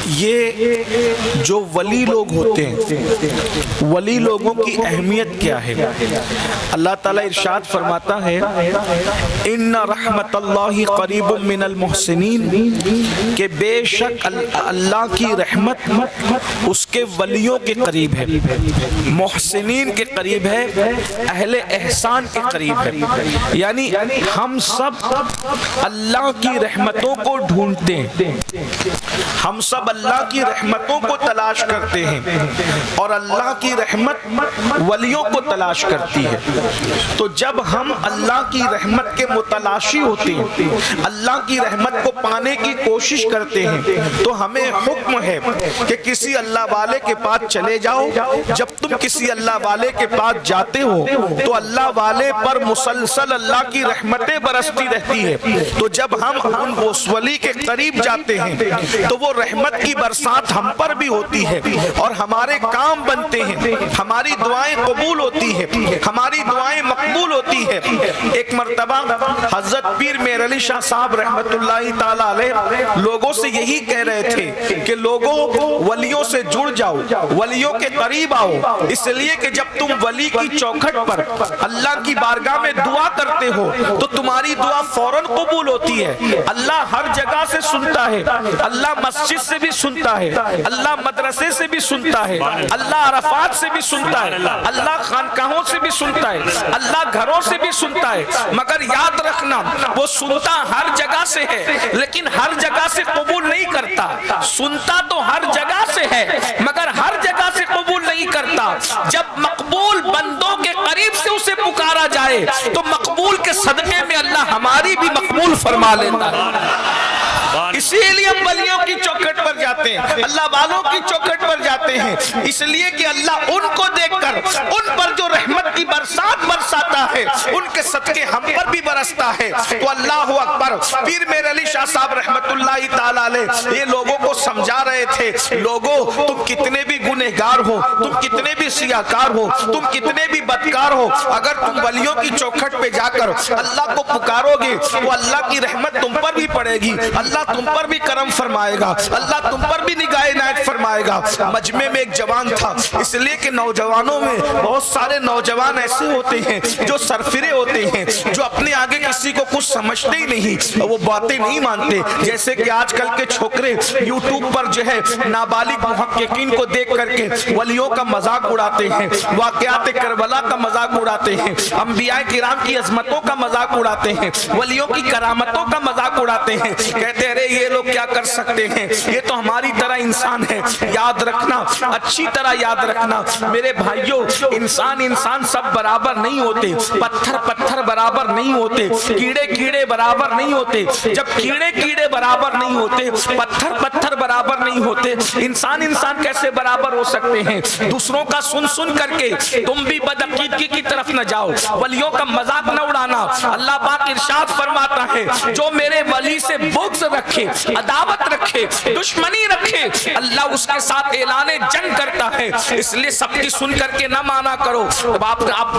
یہ جو ولی لوگ ہوتے ہیں، ولی لوگوں کی اہمیت کیا ہے؟ اللہ تعالیٰ ارشاد فرماتا ہے ان رحمت اللہ قریب من المحسنین، کہ بے شک اللہ کی رحمت اس کے ولیوں کے قریب ہے، محسنین کے قریب ہے، اہل احسان کے قریب ہے۔ یعنی ہم سب اللہ کی رحمتوں کو ڈھونڈتے ہیں، ہم سب اللہ کی رحمتوں کو تلاش کرتے ہیں، اور اللہ کی رحمت ولیوں کو تلاش کرتی ہے۔ تو جب ہم اللہ کی رحمت کے متلاشی ہوتے ہیں، اللہ کی رحمت کو پانے کی کوشش کرتے ہیں، تو ہمیں حکم ہے کہ کسی اللہ والے کے پاس چلے جاؤ۔ جب تم کسی اللہ والے کے پاس جاتے ہو تو اللہ والے پر مسلسل اللہ کی رحمتیں برستی رہتی ہے۔ تو جب ہم اس ولی کے قریب جاتے ہیں تو وہ رحمت کی برسات ہم پر بھی ہوتی ہے، اور ہمارے کام بنتے ہیں، ہماری دعائیں قبول ہوتی ہے، ہماری دعائیں مقبول ہوتی ہے۔ ایک مرتبہ حضرت پیر میر علی شاہ صاحب رحمت اللہ تعالیٰ علیہ لوگوں سے یہی کہہ رہے تھے کہ لوگوں ولیوں سے جڑ جاؤ، ولیوں کے قریب آؤ، اس لیے کہ جب تم ولی کی چوکھٹ پر اللہ کی بارگاہ میں دعا کرتے ہو تو تمہاری دعا فوراً قبول ہوتی ہے۔ اللہ ہر جگہ سے سنتا ہے، اللہ مسجد سے بھی سنتا ہے، اللہ مدرسے سے بھی سنتا ہے، اللہ عرفات سے بھی سنتا ہے، اللہ خانقاہوں سے بھی سنتا ہے، اللہ گھروں سے بھی سنتا ہے۔ مگر یاد رکھنا وہ سنتا ہر جگہ سے ہے لیکن ہر جگہ سے قبول نہیں کرتا۔ سنتا تو ہر جگہ سے ہے مگر ہر جگہ سے قبول نہیں کرتا۔ جب مقبول بندوں کے قریب سے اسے پکارا جائے تو مقبول کے صدقے میں اللہ ہماری بھی مقبول فرما لیتا ہے۔ اسی لیے ہم ولیوں کی چوکھٹ پر جاتے ہیں، اللہ والوں کی چوکھٹ پر جاتے ہیں، اس لیے کہ اللہ ان کو دیکھ کر ان پر جو رحمت کی برسات برساتا ہے ان کے صدقے ہم پر بھی برستا ہے۔ تو اللہ اکبر۔ پیر میر علی شاہ صاحب رحمت اللہ تعالیٰ علیہ یہ لوگوں کو سمجھا رہے تھے، لوگوں تم کتنے بھی گنہگار ہو، تم کتنے بھی سیاکار ہو، تم کتنے بھی بدکار ہو، اگر تم ولیوں کی چوکھٹ پہ جا کر اللہ کو پکارو گے تو اللہ کی رحمت تم پر بھی پڑے گی، اللہ تم پر بھی کرم فرمائے گا، اللہ تم پر بھی نگاہ عنایت فرمائے گا۔ مجمع میں ایک جوان تھا، اس لیے کہ نوجوانوں میں بہت سارے نوجوان ایسے ہوتے ہیں جو سرفرے ہوتے ہیں، جو اپنے آگے کسی کو کچھ سمجھتے ہی نہیں، وہ باتیں نہیں مانتے۔ جیسے کہ آج کل کے چھوکرے یوٹیوب پر جو ہے نابالغ محققین کو دیکھ کر کے ولیوں کا مذاق اڑاتے ہیں، واقعات کربلا کا مذاق اڑاتے ہیں، انبیاء کرام کی عظمتوں کا مذاق اڑاتے ہیں، ولیوں کی کرامتوں کا مذاق اڑاتے ہیں، کہتے ہیں ارے یہ لوگ کیا کر سکتے ہیں، یہ تو ہماری طرح انسان ہے۔ یاد رکھنا، اچھی طرح یاد رکھنا میرے بھائیوں، انسان سب برابر نہیں ہوتے، پتھر برابر نہیں ہوتے، کیڑے برابر نہیں ہوتے۔ جب کیڑے برابر نہیں ہوتے، پتھر برابر نہیں ہوتے، انسان کیسے برابر ہو سکتے ہیں؟ دوسروں کا سن کر کے تم بھی بدعقیدگی کی طرف نہ جاؤ، ولیوں کا مذاق نہ اڑانا۔ اللہ پاک ارشاد فرماتا ہے جو میرے ولی سے بغض رکھے، عداوت رکھے، دشمنی رکھے، اللہ اس کے ساتھ اعلان جنگ کرتا ہے۔ اس لیے سب کی سن کر کے نہ مانا کرو۔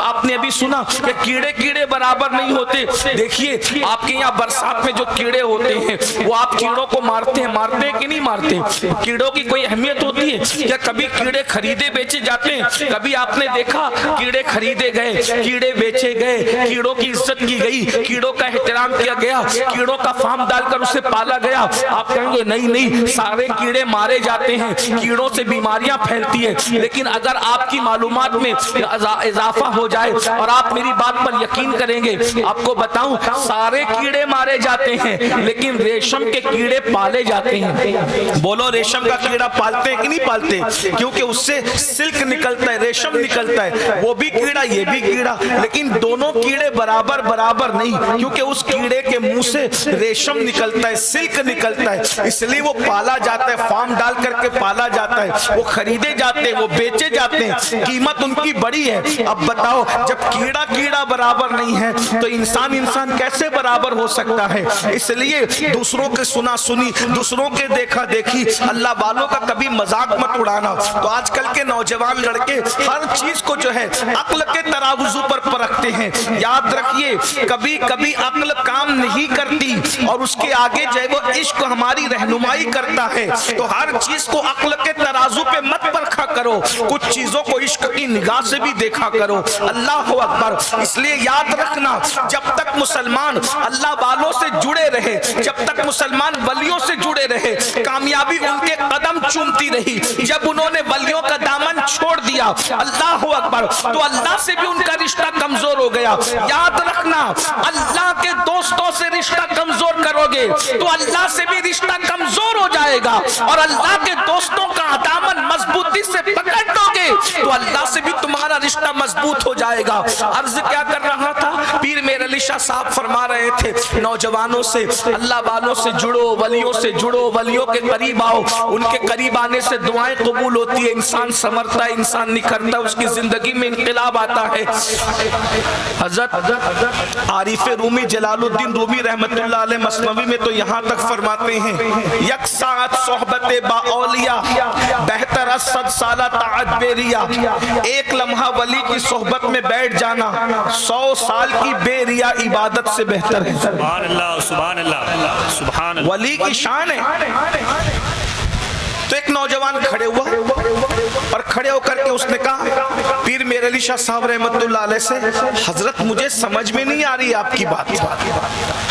آپ نے ابھی سنا کہ کیڑے برابر نہیں ہوتے۔ دیکھیے آپ کے یہاں برسات میں جو کیڑے ہوتے ہیں وہ آپ کیڑوں کو مارتے ہیں کہ نہیں مارتے؟ کیڑوں کی کوئی اہمیت ہوتی ہے کیا؟ کبھی کیڑے خریدے بیچے جاتے ہیں؟ کبھی آپ نے دیکھا کیڑے خریدے گئے، کیڑے بیچے گئے، کیڑوں کی عزت کی گئی، کیڑوں کا احترام کیا گیا، کیڑوں کا فارم ڈال کر اسے پالا گیا؟ آپ کہیں گے نہیں، سارے کیڑے مارے جاتے ہیں، کیڑوں سے بیماریاں پھیلتی ہیں۔ لیکن اگر آپ کی معلومات میں اضافہ ہو جائے اور آپ میری بات پر یقین کریں گے، آپ کو بتاؤں سارے کیڑے مارے جاتے ہیں لیکن ریشم کے کیڑے پالے جاتے ہیں۔ بولو ریشم کا کیڑا پالتے ہیں کہ نہیں پالتے؟ کیونکہ اس سے سلک نکلتا ہے، ریشم نکلتا ہے، وہ بھی کیڑا یہ بھی کیڑا، لیکن دونوں کیڑے برابر نہیں، کیونکہ اس کیڑے کے منہ سے ریشم نکلتا ہے، سلک نکلتا ہے، اس لیے وہ پالا جاتا ہے، فارم ڈال کر کے پالا جاتا ہے، وہ خریدے جاتے ہیں، وہ بیچے جاتے ہیں، قیمت ان کی بڑی ہے۔ اب بتاؤ جب کیڑا برابر نہیں ہے تو انسان کیسے برابر ہو سکتا ہے؟ اس لیے دوسروں کے سنا سنی، دوسروں کے دیکھا دیکھی، اللہ والوں کا کبھی مذاق مت اڑانا۔ تو آج کل کے نوجوان لڑکے ہر چیز کو جو ہے عقل کے ترازو پر پرکھتے ہیں۔ یاد رکھیے کبھی عقل کام نہیں کرتی اور اس کے آگے جو ہے وہ عشق ہماری رہنمائی کرتا ہے، تو ہر چیز کو عقل کے ترازو پہ مت پرکھا کرو، کچھ چیزوں کو عشق کی نگاہ سے بھی دیکھا کرو۔ اللہ اکبر۔ اس لیے یاد رکھنا، جب تک مسلمان اللہ والوں سے جڑے رہے، جب تک مسلمان ولیوں سے جڑے رہے، کامیابی ان کے قدم چومتی رہی۔ جب انہوں نے ولیوں کا دامن چھوڑ دیا، اللہ اکبر، تو اللہ سے بھی ان کا رشتہ کمزور ہو گیا۔ یاد رکھنا، اللہ کے دوستوں سے رشتہ کمزور کرو گے تو اللہ سے بھی رشتہ کمزور ہو جائے گا، اور اللہ کے دوستوں کا دامن مضبوطی سے پکڑ لو گے تو اللہ سے بھی تمہارا رشتہ مضبوط ہو جائے گا۔ عرض کیا کر رہا تھا؟ پیر میر علی شاہ صاحب فرما رہے تھے نوجوانوں سے اللہ والوں سے جڑو، ولیوں سے جڑو، ولیوں کے قریب آؤ، ان کے قریب آنے سے دعائیں قبول ہوتی ہے، انسان سنورتا ہے، انسان نکھرتا ہے، اس کی زندگی میں انقلاب آتا ہے۔ حضرت عارف رومی جلال الدین رومی رحمت اللہ علیہ مثنوی میں تو یہاں تک فرماتے ہیں، یک ساعت صحبت با اولیاء بہتر از 100 سالہ طاعت بے ریا۔ ایک لمحہ ولی کی صحبت میں بیٹھ جانا 100 سال کی بے ریا عبادت سے بہتر ہے۔ سبحان اللہ، سبحان اللہ، سبحان اللہ۔ ولی کی شان ہے۔ تو ایک نوجوان کھڑے ہوا اور کھڑے ہو کر کے اس نے کہا پیر میر علی شاہ صاحب رحمت اللہ علیہ سے، حضرت مجھے سمجھ میں نہیں آ رہی آپ کی بات،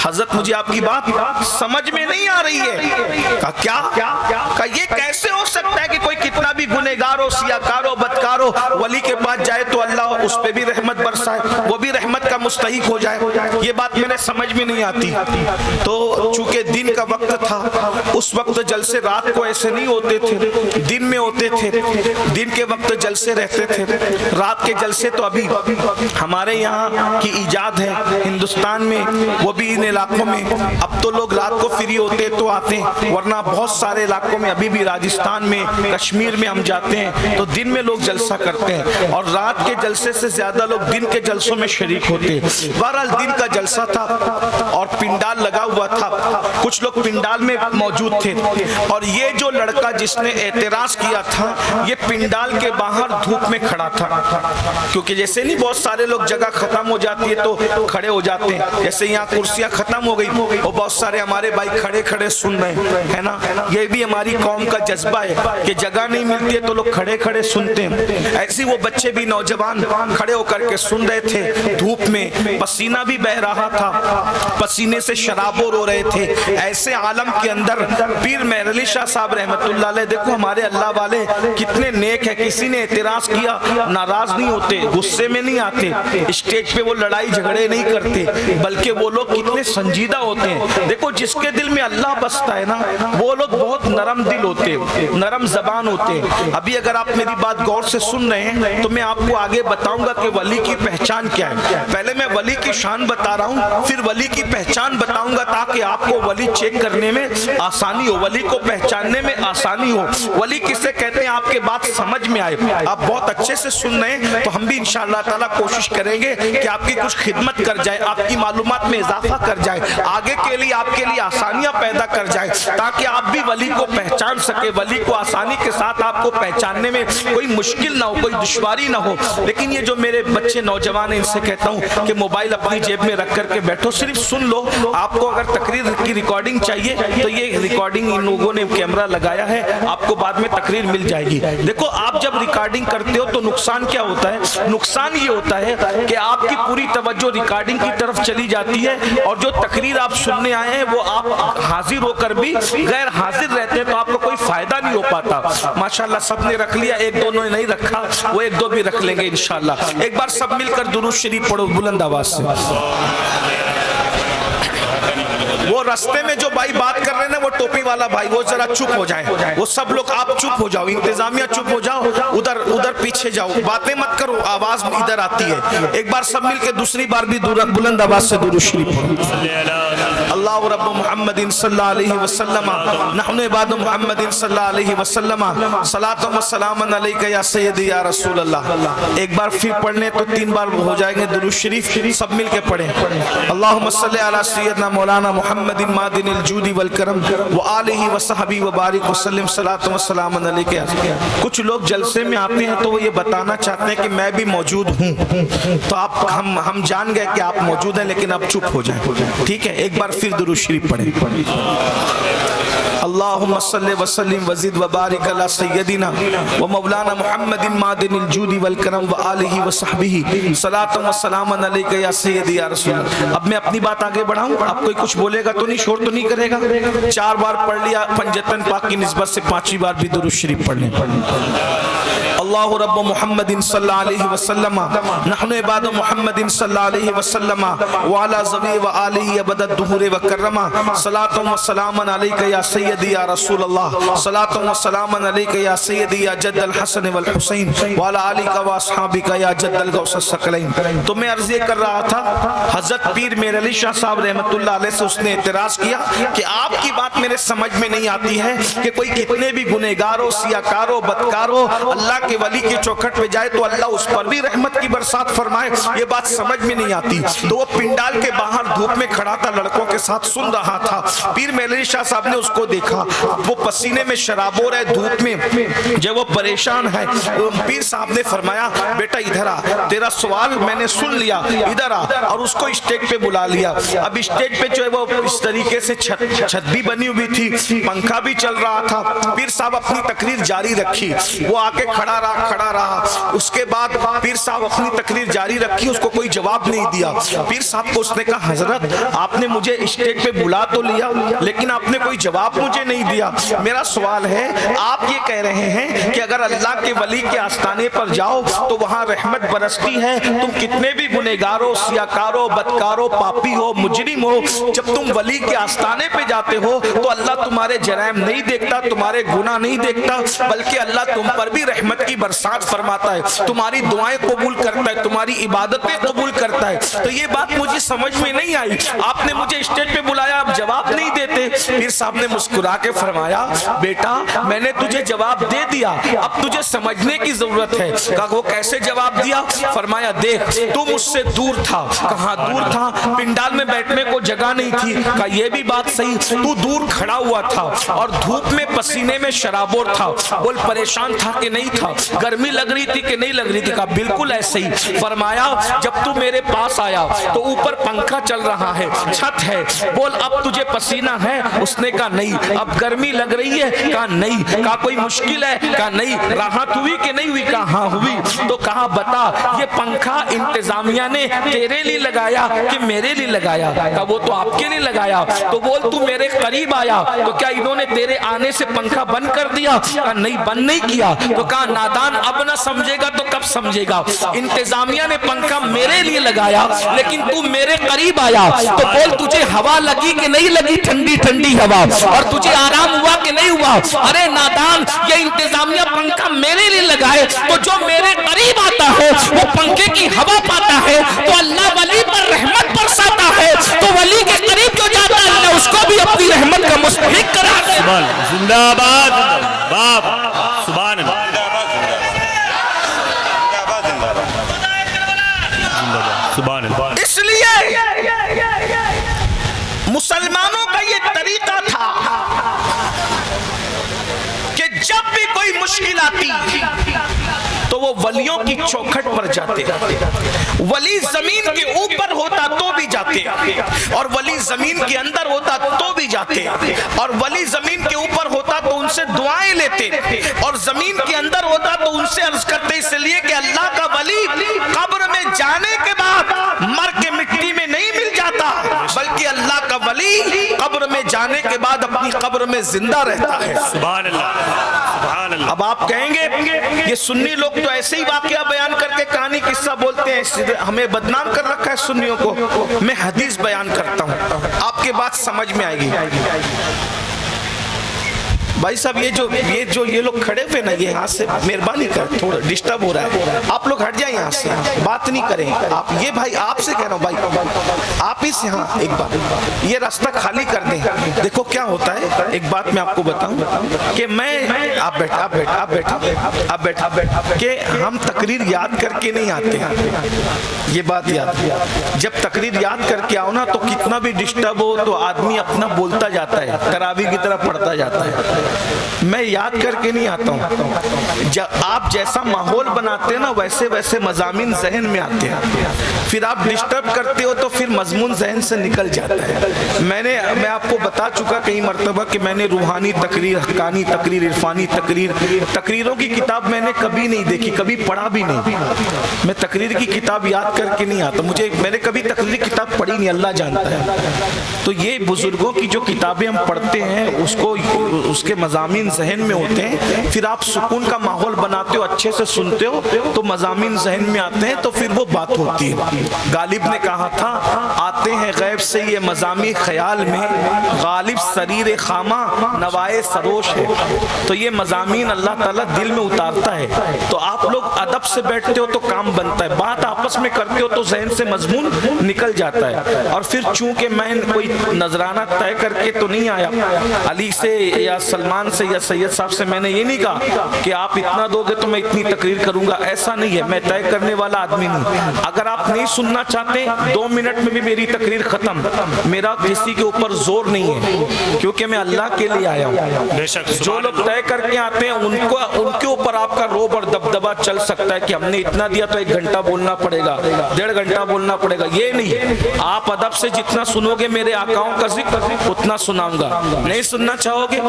حضرت مجھے آپ کی بات سمجھ میں نہیں آ رہی ہے۔ کہا کیا؟ کہا یہ کیسے ہو سکتا ہے کہ کوئی کتنا بھی گنہگار ہو، سیاکار ہو، بدکار ہو، ولی کے پاس جائے تو اللہ اس پہ بھی رحمت برسائے، وہ بھی رحمت کا مستحق ہو جائے؟ یہ بات میرے سمجھ میں نہیں آتی۔ تو چونکہ دن کا وقت تھا، اس وقت جلسے رات کو ایسے نہیں ہوتے تھے، دن میں ہوتے تھے، دن کے وقت جلسے رہتے تھے، رات کے جلسے تو ابھی ہمارے یہاں کی ایجاد ہے ہندوستان میں، وہ بھی ان علاقوں میں اب تو لوگ رات کو فری ہوتے تو آتے ہیں، ورنہ بہت سارے علاقوں میں ابھی بھی راجستھان میں، کشمیر میں ہم جاتے ہیں تو دن میں لوگ جلسہ کرتے ہیں، اور رات کے جلسے سے زیادہ لوگ دن کے جلسوں میں شریک ہوتے ہیں۔ بہرحال دن کا جلسہ تھا اور پنڈال لگا ہوا تھا، کچھ لوگ پنڈال میں موجود تھے، اور یہ جو لڑکا جس نے اعتراض کیا تھا یہ پنڈال کے باہر دھوپ میں کھڑا تھا، کیونکہ جیسے نہیں بہت سارے لوگ جگہ ختم ہو جاتی ہے تو کھڑے ہو جاتے ہیں، جیسے یہاں کرسیاں ختم ہو گئی اور بہت سارے ہمارے بھائی کھڑے کھڑے سن رہے ہیں، ہے نا؟ یہ بھی ہماری قوم کا جذبہ ہے کہ جگہ نہیں ملتی ہے تو لوگ کھڑے کھڑے سنتے ہیں۔ ایسی وہ بچے بھی نوجوان کھڑے ہو کر کے سن رہے تھے، دھوپ میں پسینہ بھی بہ رہا تھا، پسینے سے شرابور ہو رہے تھے۔ ایسے عالم کے اندر پیر مہر علی شاہ صاحب رحمت اللہ علیہ، دیکھو ہمارے اللہ والے کتنے نیک ہے، کسی نے اعتراض کیا ناراض نہیں ہوتے، غصے میں نہیں آتے، اسٹیج پہ وہ لڑائی جھگڑے نہیں کرتے، بلکہ وہ لوگ کتنے سنجیدہ ہوتے ہیں۔ دیکھو جس کے دل میں اللہ بستا ہے نا وہ لوگ بہت نرم دل ہوتے ہیں، نرم زبان ہوتے ہیں۔ ابھی اگر آپ میری بات غور سے سن رہے ہیں تو میں آپ کو آگے بتاؤں گا کہ ولی کی پہچان کیا ہے۔ پہلے میں ولی کی شان بتا رہا ہوں، پھر ولی کی پہچان بتاؤں گا تاکہ آپ کو ولی چیک کرنے میں آسانی ہو، ولی کو پہچاننے میں آسانی ہو، ولی کسے کہتے ہیں آپ کے بات سمجھ میں آئے۔ آپ بہت اچھے سے سن رہے ہیں تو ہم بھی انشاءاللہ تعالیٰ کوشش کریں گے کہ آپ کی کچھ خدمت کر جائے، آپ کی معلومات میں اضافہ کر جائے، آگے کے لیے آپ کے لیے آسانیاں پیدا کر جائے، تاکہ آپ بھی ولی کو پہچان سکے، ولی کو آسانی کے ساتھ آپ کو پہچاننے میں کوئی مشکل نہ ہو، کوئی دشواری نہ ہو۔ لیکن یہ جو میرے بچے نوجوان ہیں ان سے کہتا ہوں کہ موبائل اپنی جیب میں رکھ کر کے بیٹھو، صرف سن لو۔ آپ کو اگر تقریر کی ریکارڈنگ چاہیے تو یہ ریکارڈنگ ان لوگوں نے کیمرہ لگایا ہے، آپ کو بعد میں تقریر مل جائے گی۔ دیکھو آپ جب ریکارڈنگ کرتے ہو تو نقصان کیا ہوتا ہے؟ نقصان یہ ہوتا ہے کہ آپ کی پوری توجہ ریکارڈنگ کی طرف چلی جاتی ہے، اور جو تقریر آپ سننے آئے ہیں وہ آپ حاضر ہو کر بھی غیر حاضر رہتے ہیں تو آپ کو کوئی فائدہ نہیں ہو پاتا۔ ماشاءاللہ سب نے رکھ لیا، ایک دو نے نہیں رکھا، وہ ایک دو بھی رکھ لیں گے انشاءاللہ۔ ایک بار سب مل کر درود شریف پڑھو بلند آواز سے۔ وہ رستے میں جو بھائی بات کر رہے ہیں وہ ٹوپی والا بھائی وہ ذرا چپ ہو جائیں، وہ سب لوگ آپ چپ ہو جاؤ، انتظامیہ چپ ہو جاؤ، ادھر پیچھے جاؤ، باتیں مت کرو، آواز ادھر آتی ہے۔ ایک بار سب مل کے دوسری بار بھی بلند آواز سے درود شریف پڑھو۔ اللہ رب محمد صلی اللہ علیہ وسلم، نحن عباد محمد صلی اللہ علیہ وسلم، صلاۃ و سلام علیک یا سیدی یا رسول اللہ۔ ایک بار پھر پڑھنے تو 3 بار ہو جائیں گے درود شریف، سب مل کے پڑھیں۔ اللہم صلی علی سیدنا مولانا محمد مادن الجود والکرم وآلہ وصحبہ وبارک وسلم صلاۃ و سلام علیک۔ کچھ لوگ جلسے میں آتے ہیں تو وہ یہ بتانا چاہتے ہیں کہ میں بھی موجود ہوں، تو آپ ہم جان گئے کہ آپ موجود ہیں، لیکن اب چپ ہو جائیں، ٹھیک ہے؟ ایک بار پھر درود شریف پڑھیں۔ اللہم صلی وسلم وزد وبارک علی سیدنا و مولانا محمد معدن الجود والکرم وآلہ وصحبہ صلاۃ و سلام علیک یا سیدی یا رسول اللہ۔ اب میں اپنی بات آگے بڑھاؤں، آپ کوئی کچھ بولے گا تو نہیں، شور تو نہیں کرے گا؟ 4 بار پڑھ لیا پنجتن پاک کی نسبت سے 5ویں بار بھی درود شریف پڑھ لیں۔ اللہ رب محمد صلی اللہ علیہ وسلم نحن عباد محمد صلی اللہ علیہ وسلم وعلی ذوی وآلہ ابد الدہور وکرم صلاۃ و سلام علیک یا سیدی یا رسول اللہ، صلاۃ و سلام علیک یا سیدی یا جد الحسن والحسین وعلی آلک و اصحابک یا جد الغوث الثقلین۔ تو میں عرض یہ کر رہا تھا، حضرت پیر میر علی شاہ صاحب رحمۃ اللہ علیہ سے اس نے اعتراض کیا کہ آپ کی بات میرے سمجھ میں نہیں آتی ہے کہ کوئی کتنے بھی گنہگاروں، سیاکاروں، بدکاروں اللہ کے ولی کے چوکھٹ پہ جائے تو اللہ اس پر بھی رحمت کی برسات فرمائے، یہ بات سمجھ میں نہیں آتی۔ تو وہ پنڈال کے باہر دھوپ میں کھڑا تھا، لڑکوں کے ساتھ سن رہا تھا۔ پیر میر علی شاہ صاحب نے اس کو دیکھا، وہ پسینے میں شرابور ہے، دھوپ میں جب وہ پریشان ہے، پیر صاحب نے فرمایا بیٹا ادھر آ، تیرا سوال میں نے سن لیا، ادھر آ، اور اس کو اسٹیج پہ بلا لیا۔ اب اسٹیج پہ جو ہے وہ اس طریقے سے چھت بھی بنی ہوئی تھی، پنکھا بھی چل رہا تھا۔ پیر صاحب اپنی تقریر جاری رکھی، وہ آ کے کھڑا رہا۔ اس کے بعد پیر صاحب اپنی تقریر جاری رکھی، اس کو کوئی جواب نہیں دیا۔ پیر صاحب کو اس نے کہا حضرت آپ نے مجھے اسٹیج پہ بلا تو لیا لیکن آپ نے کوئی جواب مجھے نہیں دیا۔ میرا سوال ہے، آپ یہ کہہ رہے ہیں کہ اگر اللہ کے ولی کے آستانے پر جاؤ تو وہاں رحمت برستی ہے، تم کتنے بھی گنہگارو، سیاکارو، بدکارو، پاپی ہو، مجرم ہو، جب تم ولی کے آستانے پہ جاتے ہو تو اللہ تمہارے جرائم نہیں دیکھتا، تمہارے گناہ نہیں دیکھتا، بلکہ اللہ تم پر بھی رحمت کی برسات فرماتا ہے، تمہاری دعائیں قبول کرتا ہے، تمہاری عبادتیں قبول کرتا ہے۔ تو یہ بات مجھے سمجھ میں نہیں آئی، آپ نے مجھے اسٹیج پہ بلایا، آپ جواب نہیں دیتے۔ پیر صاحب نے مسکرا کے فرمایا بیٹا میں نے تجھے جواب دے دیا، اب تجھے سمجھنے کی ضرورت ہے۔ کہا وہ کیسے جواب دیا؟ فرمایا دیکھ تو مجھ سے دور تھا۔ کہاں دور تھا؟ پنڈال میں بیٹھنے کو جگہ نہیں تھی۔ کہا یہ بھی بات صحیح، تو دور کھڑا ہوا تھا اور دھوپ میں پسینے میں شرابور تھا، بول پریشان تھا کہ نہیں تھا، گرمی لگ رہی تھی کہ نہیں لگ رہی تھی؟ کہا بالکل ایسے ہی۔ فرمایا جب تو میرے پاس آیا تو اوپر پنکھا چل رہا ہے، چھت ہے، بول اب تجھے پسینہ ہے؟ اس نے کہا نہیں۔ اب گرمی لگ رہی ہے؟ کہا نہیں۔ کہا کوئی مشکل ہے؟ کہا نہیں۔ راحت ہوئی کہ نہیں ہوئی؟ کہا ہاں ہوئی۔ تو کہا بتا یہ پنکھا انتظامیہ نے تیرے لیے لگایا کہ میرے لیے لگایا؟ کہا وہ تو آپ کے لیے لگایا۔ تو بول تو میرے قریب آیا تو کیا انہوں نے تیرے آنے سے پنکھا بند کر دیا؟ کہا نہیں بند نہیں کیا۔ تو کہا نادان اب نہ سمجھے گا تو کب سمجھے گا؟ انتظامیہ نے پنکھا میرے لیے لگایا لیکن تو میرے قریب آیا تو بول تجھے ہوا لگی کہ نہیں لگی؟ ٹھنڈی ٹھنڈی ہوا۔ اور تجھے آرام ہوا کہ نہیں ہوا؟ ارے نادان یہ انتظامیہ پنکھا میرے لیے لگائے تو جو میرے قریب آتا ہے وہ پنکھے کی ہوا پاتا ہے تو اللہ ولی پر رحمت برساتا ہے، تو ولی کے قریب جو جاتا ہے اللہ اس کو بھی اپنی رحمت کا مستحق قرار دیتا ہے۔ زندہ آباد باب سبحان اللہ، سبحان اللہ۔ اس لیے مسلمانوں کا یہ طریقہ تھا کہ جب بھی کوئی مشکل آتی تو وہ ولیوں کی چوکھٹ پر جاتے، ولی زمین کے اوپر ہوتا تو بھی جاتے، اور ولی زمین کے اندر ہوتا تو بھی جاتے، اور ولی زمین کے اوپر ہوتا تو ان سے دعائیں لیتے، اور زمین کے اندر ہوتا تو ان سے عرض کرتے، اس لیے کہ اللہ کا ولی قبر میں جانے کے بعد مر کے مٹی میں نہیں مل جاتا، بلکہ اللہ کا ولی قبر میں جانے کے بعد اپنی قبر میں زندہ رہتا ہے۔ سبحان اللہ، سبحان اللہ۔ اب آپ کہیں گے یہ سنی لوگ تو ایسے ہی واقعہ بیان کر کے کہانی قصہ بولتے ہیں، ہمیں بدنام کر رکھا ہے سنیوں کو۔ میں حدیث بیان کرتا ہوں، آپ کے بات سمجھ میں آئے گی۔ بھائی صاحب یہ لوگ کھڑے ہوئے نا، یہ یہاں سے مہربانی کر، تھوڑا ڈسٹرب ہو رہا ہے، آپ لوگ ہٹ جائیں یہاں سے، بات نہیں کریں آپ۔ یہ بھائی آپ سے کہہ رہا ہوں بھائی، آپ اس یہاں ایک بات، یہ راستہ خالی کر دیں۔ دیکھو کیا ہوتا ہے، ایک بات میں آپ کو بتاؤں کہ میں آپ بیٹھ کہ ہم تقریر یاد کر کے نہیں آتے ہیں، یہ بات یاد ہے۔ جب تقریر یاد کر کے آؤ نا تو کتنا بھی ڈسٹرب ہو تو آدمی اپنا بولتا جاتا ہے، تراویح کی طرح پڑھتا جاتا ہے۔ میں یاد کر کے نہیں آتا ہوں، جب آپ جیسا ماحول بناتے ہیں نا ویسے ویسے مضامین ذہن میں آتے ہیں، پھر آپ ڈسٹرب کرتے ہو تو پھر مضمون ذہن سے نکل جاتا ہے۔ میں آپ کو بتا چکا کئی مرتبہ کہ میں نے روحانی تقریر، حقانی تقریر، عرفانی تقریروں کی کتاب میں نے کبھی نہیں دیکھی، کبھی پڑھا بھی نہیں۔ میں تقریر کی کتاب یاد کر کے نہیں آتا، میں نے کبھی تقریر کی کتاب پڑھی نہیں، اللہ جانتا ہے۔ تو یہ بزرگوں کی جو کتابیں ہم پڑھتے ہیں اس کے مضامین ذہن میں ہوتے ہیں، پھر آپ سکون کا ماحول بناتے ہو، اچھے سے سنتے ہو تو مضامین ذہن میں آتے ہیں، تو پھر وہ بات ہوتی ہے۔ غالب نے کہا تھا آتے ہیں غیب سے یہ مضامی خیال میں، غالب سریر خامہ نوائے سروش ہے۔ تو یہ مضامین اللہ تعالیٰ دل میں اتارتا ہے، تو آپ لوگ ادب سے بیٹھتے ہو تو کام بنتا ہے، بات آپس میں کرتے ہو تو ذہن سے مضمون نکل جاتا ہے۔ اور پھر چونکہ میں کوئی نذرانہ طے کر کے تو نہیں آیا، علی سے یا سلمان سے یا سید صاحب سے میں نے یہ نہیں کہا کہ آپ اتنا دو گے تو میں اتنی تقریر کروں گا، ایسا نہیں ہے، میں طے کرنے والا آدمی نہیں۔ اگر آپ نہیں سننا چاہتے 2 منٹ میں بھی میری تقریر ختم، میرا کسی کے اوپر زور نہیں ہے، کیونکہ میں اللہ کے لیے آیا ہوں۔ جو لوگ طے کر کے آتے ہیں ان کے اوپر آپ کا روب اور دبدبہ چل سکتا ہے کہ ہم نے اتنا دیا تو 1 گھنٹہ بولنا پڑے گا، 1.5 گھنٹہ بولنا پڑے گا، یہ نہیں۔ آپ ادب سے جتنا سنو گے میرے آقاؤں کا ذکر اتنا سناؤں گا، نہیں سننا چاہو گے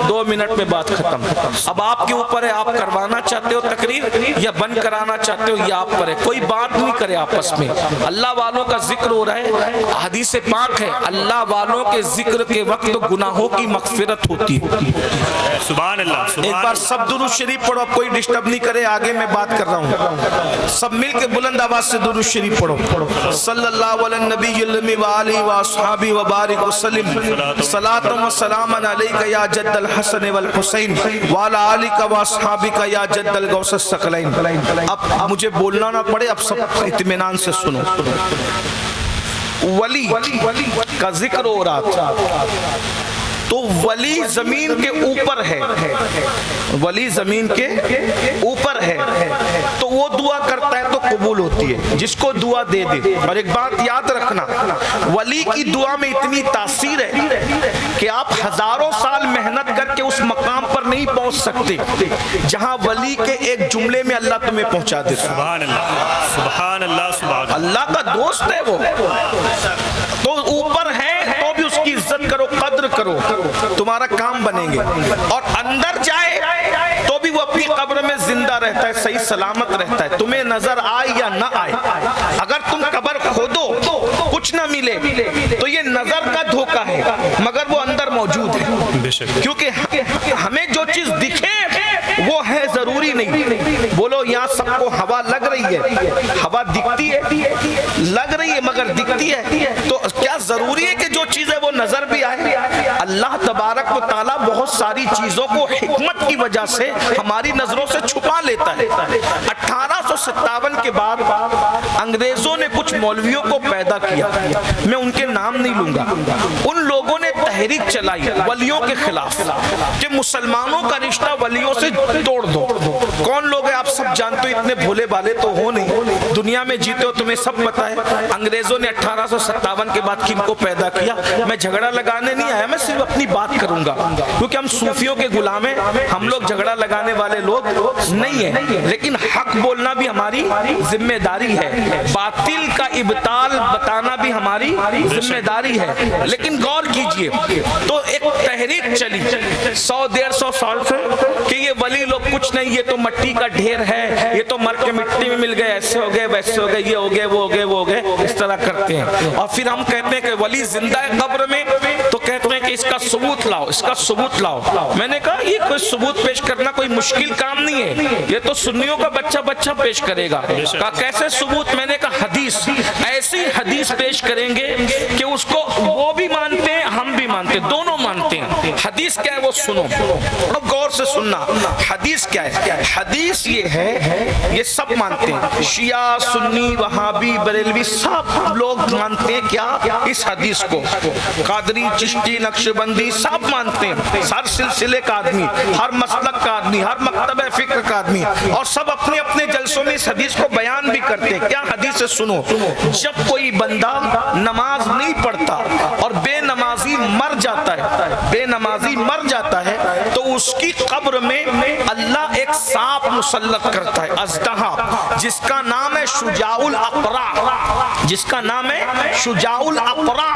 2 منٹ میں بات ختم۔ اب آپ کے اوپر ہے، آپ کروانا چاہتے ہو تقریر یا بند کرانا چاہتے ہو، یہ آپ پر ہے۔ کوئی بات نہیں کرے آپس میں، اللہ والوں کا ذکر ہو رہا ہے، حدیث پاک ہے اللہ والوں کے ذکر کے وقت گناہوں کی مغفرت ہوتی ہے۔ سبحان اللہ۔ ایک بار سب درود شریف پڑھو، کوئی ڈسٹرب نہیں کرے، آگے میں بات کر رہا ہوں، سب مل کے بلند آواز سے درود شریف پڑھو۔ صلی اللہ علی النبی المی وآلہ وآصحابہ وبارک وسلم، صلاۃ و سلام علیک یا جد الحسن والحسین وعلی آلک واصحابک یا جد الغوث الثقلین۔ اب مجھے بولنا نہ پڑے، اب سب اطمینان سے سنو۔ ولی کا ذکر ہو رہا تھا، تو ولی زمین کے اوپر ہے، ولی زمین کے اوپر ہے، تو وہ دعا کرتا ہے تو قبول ہوتی ہے، جس کو دعا دے دے۔ اور ایک بات یاد رکھنا، ولی کی دعا میں اتنی تاثیر ہے کہ آپ ہزاروں سال محنت کر کے اس مقام پر نہیں پہنچ سکتے جہاں ولی کے ایک جملے میں اللہ تمہیں پہنچا دیتا۔ سبحان اللہ، سبحان اللہ، سبحان اللہ۔ اللہ کا دوست ہے وہ، تو اوپر ہے تو بھی اس کی عزت کرو، قدر کرو، تمہارا کام بنیں گے۔ اور اندر جائے تو بھی وہ اپنی قبر میں زندہ رہتا ہے، صحیح سلامت رہتا ہے، تمہیں نظر آئے یا نہ آئے۔ اگر تم قبر کھودو کچھ نہ ملے تو یہ نظر کا دھوکہ ہے، مگر وہ اندر موجود ہے، کیونکہ ہمیں جو چیز دکھے وہ ہے ضروری نہیں۔ بولو یہاں سب کو ہوا لگ رہی ہے، ہوا دکھتی ہے، لگ رہی ہے مگر دکھتی ہے، تو کیا ضروری ہے کہ جو چیز ہے وہ نظر بھی آئے؟ اللہ تبارک و تعالیٰ بہت ساری چیزوں کو حکمت کی وجہ سے ہماری نظروں سے چھپا لیتا ہے۔ 1857 کے بعد انگریزوں نے کچھ مولویوں کو پیدا کیا، میں ان کے نام نہیں لوں گا، ان لوگوں نے تحریک چلائی ولیوں کے خلاف کہ مسلمانوں کا رشتہ ولیوں سے توڑ دو۔ کون لوگ ہیں آپ سب جانتے ہو، اتنے بھولے بالے تو ہو نہیں، دنیا میں جیتے ہو تمہیں سب پتا ہے۔ انگریزوں نے 1857 کے بعد کن کو پیدا کیا؟ میں جھگڑا لگانے نہیں آیا، میں صرف اپنی بات کروں گا، کیونکہ ہم صوفیوں کے غلام ہیں، ہم لوگ جھگڑا لگانے والے لوگ نہیں ہیں، لیکن حق بولنا بھی ہماری ذمہ داری ہے، باطل کا ابطال بتانا بھی ہماری ذمہ داری ہے۔ لیکن غور کیجئے، تو ایک تحریک چلی 100-150 سال سے کہ یہ ولی لوگ کچھ نہیں، یہ تو مٹی کا ڈھیر ہے، یہ تو مر کے مٹی میں مل گئے، ایسے ہو گئے ویسے ہو گئے، یہ ہو گئے وہ ہو گئے وہ ہو گئے، اس طرح کرتے ہیں۔ اور پھر ہم کہتے ہیں کہ ولی زندہ ہے قبر میں، تو کہتے ہیں کہ اس کا ثبوت لاؤ، اس کا ثبوت لاؤ۔ میں نے کہا یہ کوئی ثبوت پیش کرنا کوئی مشکل کام نہیں ہے، یہ تو سنیوں کا بچہ پیش کرے گا۔ کہا کیسے ثبوت؟ میں نے کہا حدیث، ایسی حدیث پیش کریں گے کہ اس کو وہ بھی مانتے ہیں ہم بھی مانتے مانتے ہیں، دونوں مانتے ہیں۔ حدیث کیا ہے وہ سنو، اب غور سے سننا۔ حدیث کیا ہے؟ حدیث یہ ہے، یہ سب مانتے ہیں، شیعہ، سنی، وہابی، بریلوی، سب لوگ مانتے ہیں کیا؟ اس حدیث کو۔ قادری، چشتی، نقشبندی سب مانتے ہیں، ہر سلسلے کا آدمی، ہر مسلک کا آدمی، ہر مکتبہ فکر کا آدمی، اور سب اپنے اپنے جلسوں میں اس حدیث کو بیان بھی کرتے ہیں۔ کیا حدیث سے سنو، جب کوئی بندہ نماز نہیں پڑھتا اور بے نمازی مر جاتا ہے، بے نمازی مر جاتا ہے، تو اس کی قبر میں اللہ ایک سانپ مسلط کرتا ہے، اژدہا، جس کا نام ہے شجاع الاقرع، جس کا نام ہے شجاع الاقرع۔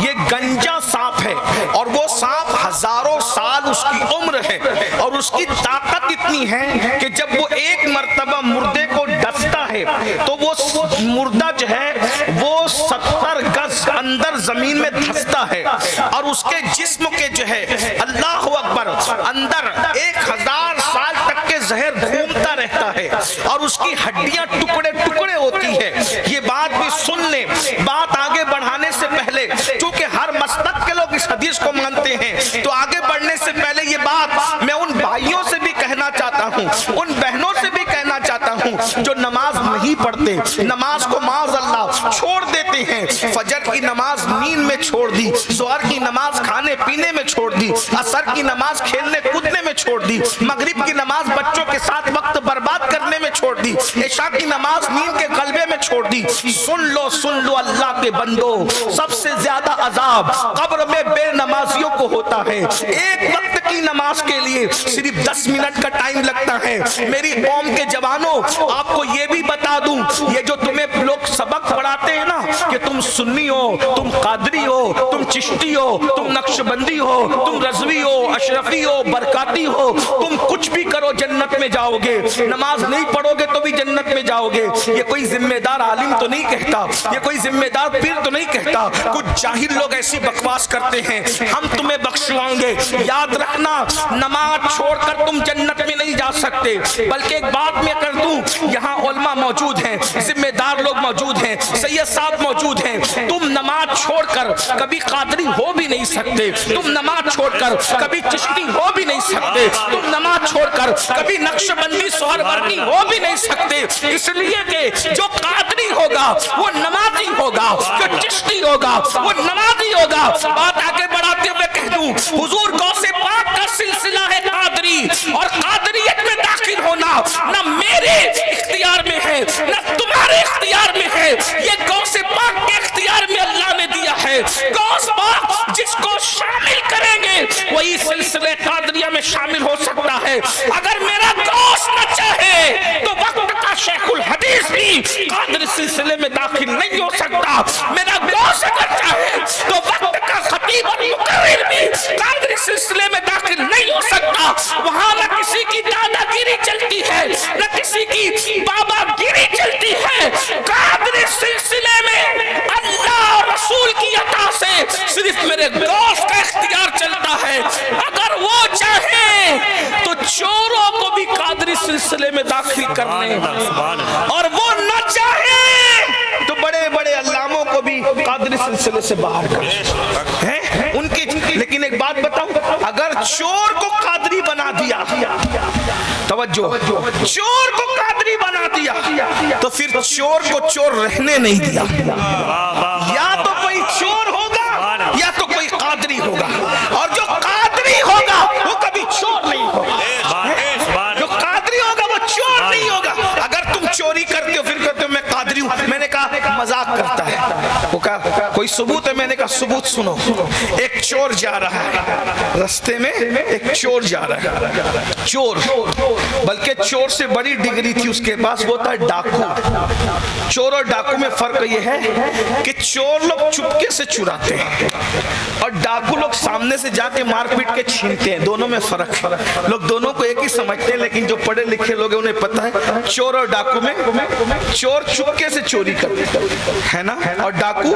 یہ گنجا سانپ ہے، اور وہ سانپ ہزاروں سال اس کی عمر ہے، اور اس کی طاقت اتنی ہے کہ جب وہ ایک مرتبہ مردے کو ڈستا ہے تو وہ مردہ جو ہے وہ 70 گز اندر زمین میں دھستا ہے، اور اس کے جسم کے جو ہے اللہ اکبر اندر 1000 سال تک کے زہر گھومتا رہتا ہے، اور اس کی ہڈیاں ٹکڑے ٹکڑے ہوتی ہے۔ یہ بات بھی سن لیں، بات آگے بڑھانے سے پہلے، چونکہ ہر مسلک کے لوگ اس حدیث کو مانتے ہیں، تو آگے بڑھنے سے پہلے یہ بات میں ان بھائیوں سے بھی کہنا چاہتا ہوں، ان بہنوں سے بھی کہنا چاہتا ہوں جو نماز نہیں پڑھتے، نماز کو معاذ اللہ چھوڑ دیتے ہیں، فجر کی نماز نیند میں چھوڑ دی، ظہر کی نماز کھانے پینے میں چھوڑ دی، عصر کی نماز کھیلنے کودنے میں چھوڑ دی، مغرب کی نماز بچوں کے ساتھ وقت برباد کرنے میں چھوڑ دی، عشاء کی نماز نیند کے غلبے میں چھوڑ دی۔ سن لو اللہ کے بندو، سب سے زیادہ عذاب قبر میں بے نمازیوں کو ہوتا ہے۔ ایک وقت کی نماز کے لیے صرف 10 منٹ کا ٹائم لگتا ہے۔ میری قوم کے جوانوں، آپ کو یہ بھی بتا دوں، یہ جو تمہیں لوگ سبق پڑھاتے ہیں نا کہ تم سنی ہو، تم قادری ہو، تم چشتی ہو، تم نقشبندی ہو، تم رضوی ہو، اشرفی ہو، برکاتی ہو، تم کچھ بھی کرو جنت میں جاؤ گے، نماز نہیں پڑھو گے تو بھی جنت میں جاؤ گے۔ یہ کوئی ذمہ دار عالم تو نہیں کہتا، یہ کوئی ذمہ دار پیر تو نہیں کہتا، کچھ جاہل لوگ ایسی بکواس کرتے ہیں ہم تمہیں بخشوائیں گے۔ یاد رکھنا، نماز چھوڑ کر تم جنت میں نہیں جا سکتے۔ بلکہ ایک بات میں کر دوں، یہاں علماء موجود ہیں، ذمہ دار لوگ موجود ہیں، سید صاحب موجود ہیں، تم نماز چھوڑ کر کبھی قادری ہو بھی نہیں سکتے، تم نماز چھوڑ کر کبھی چشتی ہو بھی نہیں سکتے، تم نماز چھوڑ کر کبھی نقشبندی سہروردی ہو بھی نہیں سکتے، اس لیے کہ جو قادری ہوگا وہ نمازی ہوگا، جو چشتی ہوگا وہ نمازی ہوگا۔ بات آگے بڑھاتے ہوئے کہہ دوں، حضور غوث پاک کا سلسلہ ہے قادری، اور قادریت میں داخل ہونا نہ میرے اختیار میں ہے نہ تمہارے اختیار میں ہے، یہ غوث پاک کے اختیار میں اللہ نے دیا ہے۔ غوث پاک جس کو شامل کریں گے وہی سلسلے قادریہ میں شامل ہو سکتا ہے۔ اگر میرا غوث نہ چاہے تو وقت کا شیخ الحدیث بھی قادری سلسلے میں داخل نہیں ہو سکتا۔ میرا غوث اگر چاہے تو وقت کا خطیب اور مقرر بھی قادری سلسلے میں داخل نہیں ہو سکتا۔ وہاں نہ کسی کی دادا گیری چلتی ہے نہ کسی کی بابا گیری چلتی ہے۔ قادری سلسلے میں اللہ اور رسول کی عطا سے صرف میرے غوث کا اختیار چلتا ہے۔ اگر وہ چاہیں تو چوروں کو بھی قادری سلسلے میں داخل کرنے، اور وہ نہ چاہیں تو بڑے بڑے علاموں کو بھی قادری سلسلے سے باہر کریں ان کی۔ لیکن ایک بات بتاؤں، اگر چور کو قادری بنا دیا، توجہ، چور کو قادری بنا دیا تو پھر چور کو چور رہنے نہیں دیا۔ یا تو کوئی چور ہوگا یا تو کوئی قادری ہوگا، اور جو قادری ہوگا وہ کبھی چور نہیں ہوگا، جو قادری ہوگا وہ چور نہیں ہوگا۔ اگر تم چوری کرتے ہو پھر کہتے ہو میں قادری ہوں، میں نے کہا مذاق کرتا ہے، وہ کہا کوئی ثبوت ہے؟ میں نے کہا ثبوت سنو۔ ایک چور جا رہا ہے رستے میں، ایک چور جا رہا ہے، چور، بلکہ چور سے بڑی ڈگری تھی اس کے پاس، وہ تھا ڈاکو۔ چور اور ڈاکو میں فرق یہ ہے کہ چور لوگ چپکے سے چراتے ہیں اور ڈاکو لوگ سامنے سے جا کے مار پیٹ کے چھینتے ہیں، دونوں میں فرق ہے۔ لوگ دونوں کو ایک ہی سمجھتے ہیں، لیکن جو پڑھے لکھے لوگ ہیں انہیں پتہ ہے چور اور ڈاکو میں، چور چپکے سے چوری کرتے ہے نا، اور ڈاکو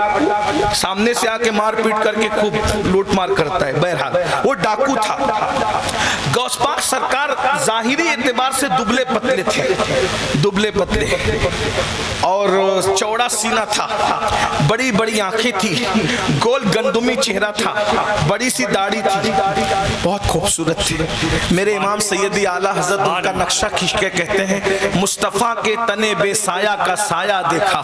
سامنے سے آ کے مار پیٹ کر کے خوب لوٹ مار کرتا ہے. بہرحال وہ ڈاکو تھا. غوث پاک سرکار ظاہری اعتبار سے دبلے پتلے تھے, دبلے پتلے, اور چوڑا سینہ تھا, بڑی بڑی آنکھیں تھی, گول گندمی چہرہ تھا, بڑی سی داڑھی تھی, بہت خوبصورت تھی. میرے امام سیدی اعلیٰ حضرت ان کا نقشہ کھینچ کے کہتے ہیں مصطفیٰ کے تنے بے سایہ کا سایہ دیکھا,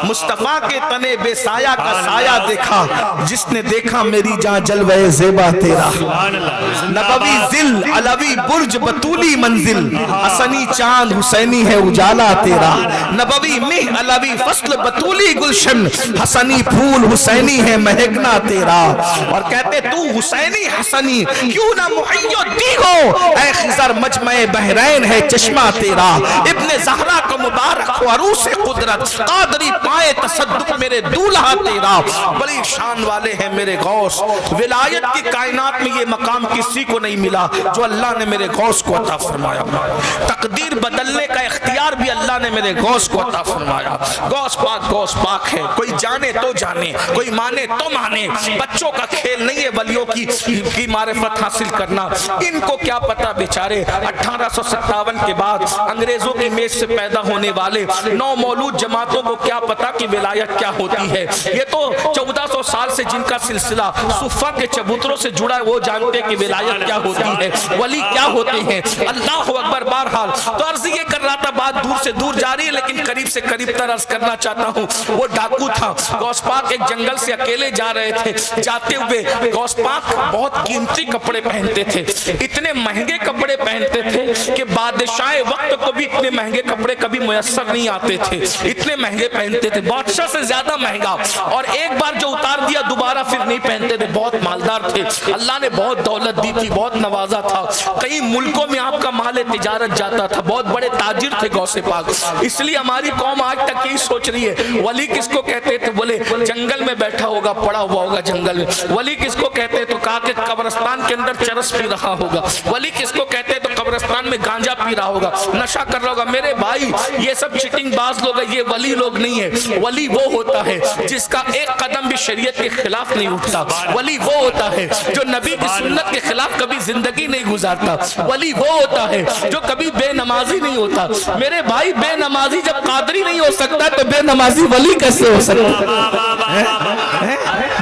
مصطفیٰ کے تنے بے سایہ کا سایہ دیکھا, جس نے دیکھا میری جاں جلوہ زیبا تیرا. نبوی ذل علوی برج بطولی منزل, حسنی چاند حسینی ہے اجالا تیرا. نبوی مہ علوی فصل بطولی گلشن, حسنی پھول حسینی ہے مہکنا تیرا. اور کہتے تو حسینی حسنی کیوں نہ محی الدین ہو, اے خضر مجمع بحرین ہے چشمہ تیرا. ابن زہرا کو مبارک ہو عروس قدرت, قادری پائے تصدق میرے دولہا تیرا. بڑی شان والے ہیں میرے غوث, ولایت کی کائنات میں یہ مقام کسی کو نہیں ملا جو اللہ نے میرے غوث کو عطا فرمایا. تقدیر بدلنے کا اختیار بھی اللہ نے میرے غوث کو عطا فرمایا. غوث پاک ہے, کوئی جانے تو جانے, کوئی مانے تو مانے. بچوں کا کھیل نہیں ہے ولیوں کی معرفت حاصل کرنا. ان کو کیا پتا بیچارے 1857 کے بعد انگریزوں کی میز سے پیدا ہونے والے نو مولود جماعتوں کو کیا پتا کہ ولایت کیا ہوتی ہے. یہ تو 1400 سال سے جن کا سلسلہ صفہ کے چبوتروں سے جڑا ہے وہ جانتے کہ ولایت کیا ہوتی ہے, ولی کیا ہوتے ہیں. اللہ اکبر. بہرحال تو عرض یہ کر رہا تھا, بات دور سے دور جاری ہے لیکن قریب سے قریب تر عرض کرنا چاہتا ہوں. وہ ڈاکو تھا. غوث پاک ایک جنگل سے اکیلے جا رہے تھے. جاتے ہوئے غوث پاک بہت قیمتی کپڑے پہنتے تھے, اتنے مہنگے کپڑے پہنتے تھے کہ بادشاہ وقت کو بھی اتنے مہنگے کپڑے کبھی میسر نہیں آتے تھے. اتنے مہنگے پہنتے تھے, بادشاہ سے زیادہ مہنگا, اور ایک بار جو اتار دیا دوبارہ پھر نہیں پہنتے تھے. بہت مالدار تھے, اللہ نے بہت دولت دی تھی, بہت نوازا تھا. کئی ملکوں میں آپ کا مال تجارت جاتا تھا, بہت بڑے تاجر تھے غوث پاک. اس لیے ہماری قوم آج تک یہی سوچ رہی ہے ولی کس کو کہتے تھے, بولے جنگل میں بیٹھا ہوگا, پڑا ہوا ہوگا جنگل میں. ولی کس کو کہتے تو کہا کہ قبرستان کے اندر چرس پی رہا ہوگا. ولی کس کو کہتے تو قبرستان میں گانجا پی رہا ہوگا, نشہ کر رہا ہوگا. میرے بھائی یہ سب چٹنگ باز لوگ ہیں, یہ ولی لوگ نہیں ہے. ولی وہ ہوتا ہے جس کا ایک قدم بھی شریعت کے خلاف نہیں اٹھتا. ولی وہ ہوتا ہے جو نبی کی سنت کے خلاف کبھی زندگی نہیں گزارتا. ولی وہ ہوتا ہے جو کبھی بے نمازی نہیں ہوتا. میرے بھائی بے نمازی جب قادری نہیں ہو سکتا تو بے نمازی ولی کیسے ہو سکتا ہے؟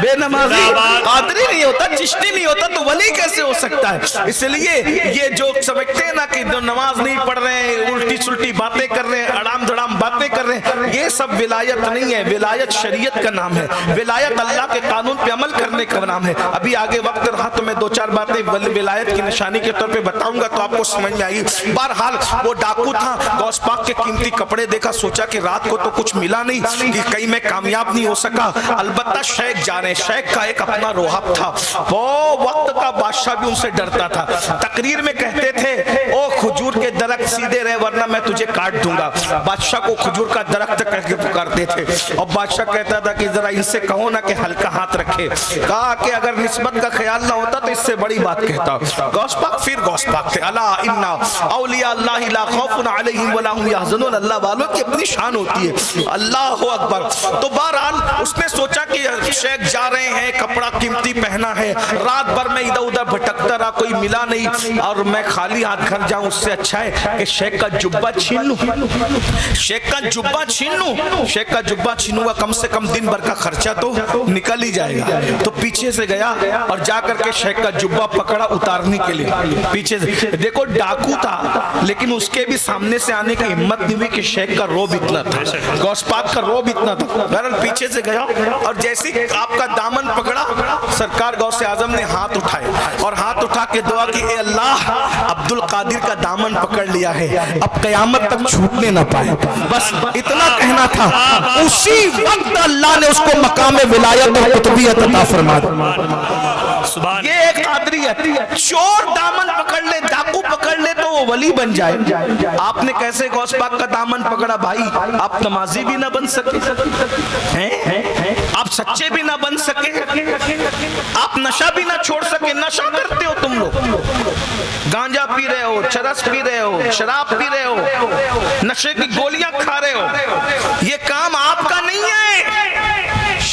بے نمازی قادری نہیں ہوتا, چشتی نہیں ہوتا تو ولی کیسے ہو سکتا ہے؟ اس لیے یہ جو سمجھتے ہیں نا کہ جو نماز نہیں پڑھ رہے ہیں, الٹی سلٹی باتیں کر رہے ہیں, اڑام دھڑام باتیں کر رہے ہیں, یہ سب ولایت نہیں ہے. ولایت شریعت کا نام ہے, ولایت اللہ کے قانون پہ عمل کرنے کا نام ہے. ابھی آگے وقت رہا تو میں دو چار باتیں ولایت کی نشانی کے طور پہ بتاؤں گا تو آپ کو سمجھ میں آئی. بہرحال وہ ڈاکو تھا, غوث پاک کے قیمتی کپڑے دیکھا, سوچا کہ رات کو تو کچھ ملا نہیں, کہ کہیں میں کامیاب نہیں ہو سکا. البتہ شیخ جا رہے ہیں, شیخ کا ایک اپنا روحب تھا, وہ وقت کا بادشاہ بھی ان سے ڈرتا تھا. تقریر میں کہتے تھے او کھجور کے درخت سیدھے رہے ورنہ میں تجھے کاٹ دوں گا. بادشاہ کو کھجور کا درخت کہہ کے پکارتے تھے, اور بادشاہ کہتا تھا کہ ذرا ان سے کہو نا کہ ہلکا ہاتھ رکھے. کہا کہ اگر نسبت کا خیال نہ ہوتا تو اس سے بڑی بات کہتا. غوث پاک پھر غوث پاک تھے. الا ان اولیاء اللہ لا خوف علیہم ولا هم يحزنون. اللہ والوں کی اپنی شان ہوتی ہے. اللہ اکبر. تو بہرحال اس نے سوچا کہ شیخ جا رہے ہیں, کپڑا قیمتی پہنا ہے, رات بھر میں ادھر ادھر بھٹکتا رہا, کوئی ملا نہیں, اور میں خالی ہاتھ گھر جاؤں اس سے اچھا ہے کہ شیخ کا جبہ چھین لوں, شیخ کا جبہ چھین لوں. شیخ کا جبہ چھینوں گا, کم سے کم دن بھر کا خرچہ تو نکل ہی جائے گا. تو پیچھے سے گیا اور جا کر کے شیخ کا جبہ پکڑا اتارنے کے لیے. پیچھے سے دیکھو ڈاکو تھا لیکن اس کے بھی سامنے سے آنے کی ہمت نہیں ہوئی کہ شیخ کا روب اتنا تھا, غوث پاک کا روب اتنا تھا. بہرحال پیچھے سے گیا اور جیسے آپ کا دامن پکڑا, سرکار غوث اعظم نے ہاتھ اٹھائے اور ہاتھ اٹھا کے دعا کی, اے اللہ عبد القادر کا دامن پکڑ لیا ہے, اب قیامت تک چھوٹنے نہ پائے. بس اتنا کہنا تھا. اسی وقت اللہ نے اس کو مقام ولایت اور قطبیت عطا فرما دی. یہ ایک قادری ہے, چور دامن پکڑ لے, ڈاکو پکڑ لے تو وہ ولی بن جائے. آپ نے کیسے غوث پاک کا دامن پکڑا بھائی؟ آپ نمازی بھی نہ بن سکے, آپ سچے بھی نہ بن سکے, آپ نشہ بھی نہ چھوڑ سکے. نشہ کرتے ہو تم لوگ, گانجا پی رہے ہو, چرس پی رہے ہو, شراب پی رہے ہو, نشے کی گولیاں کھا رہے ہو. یہ کام آپ کا نہیں ہے,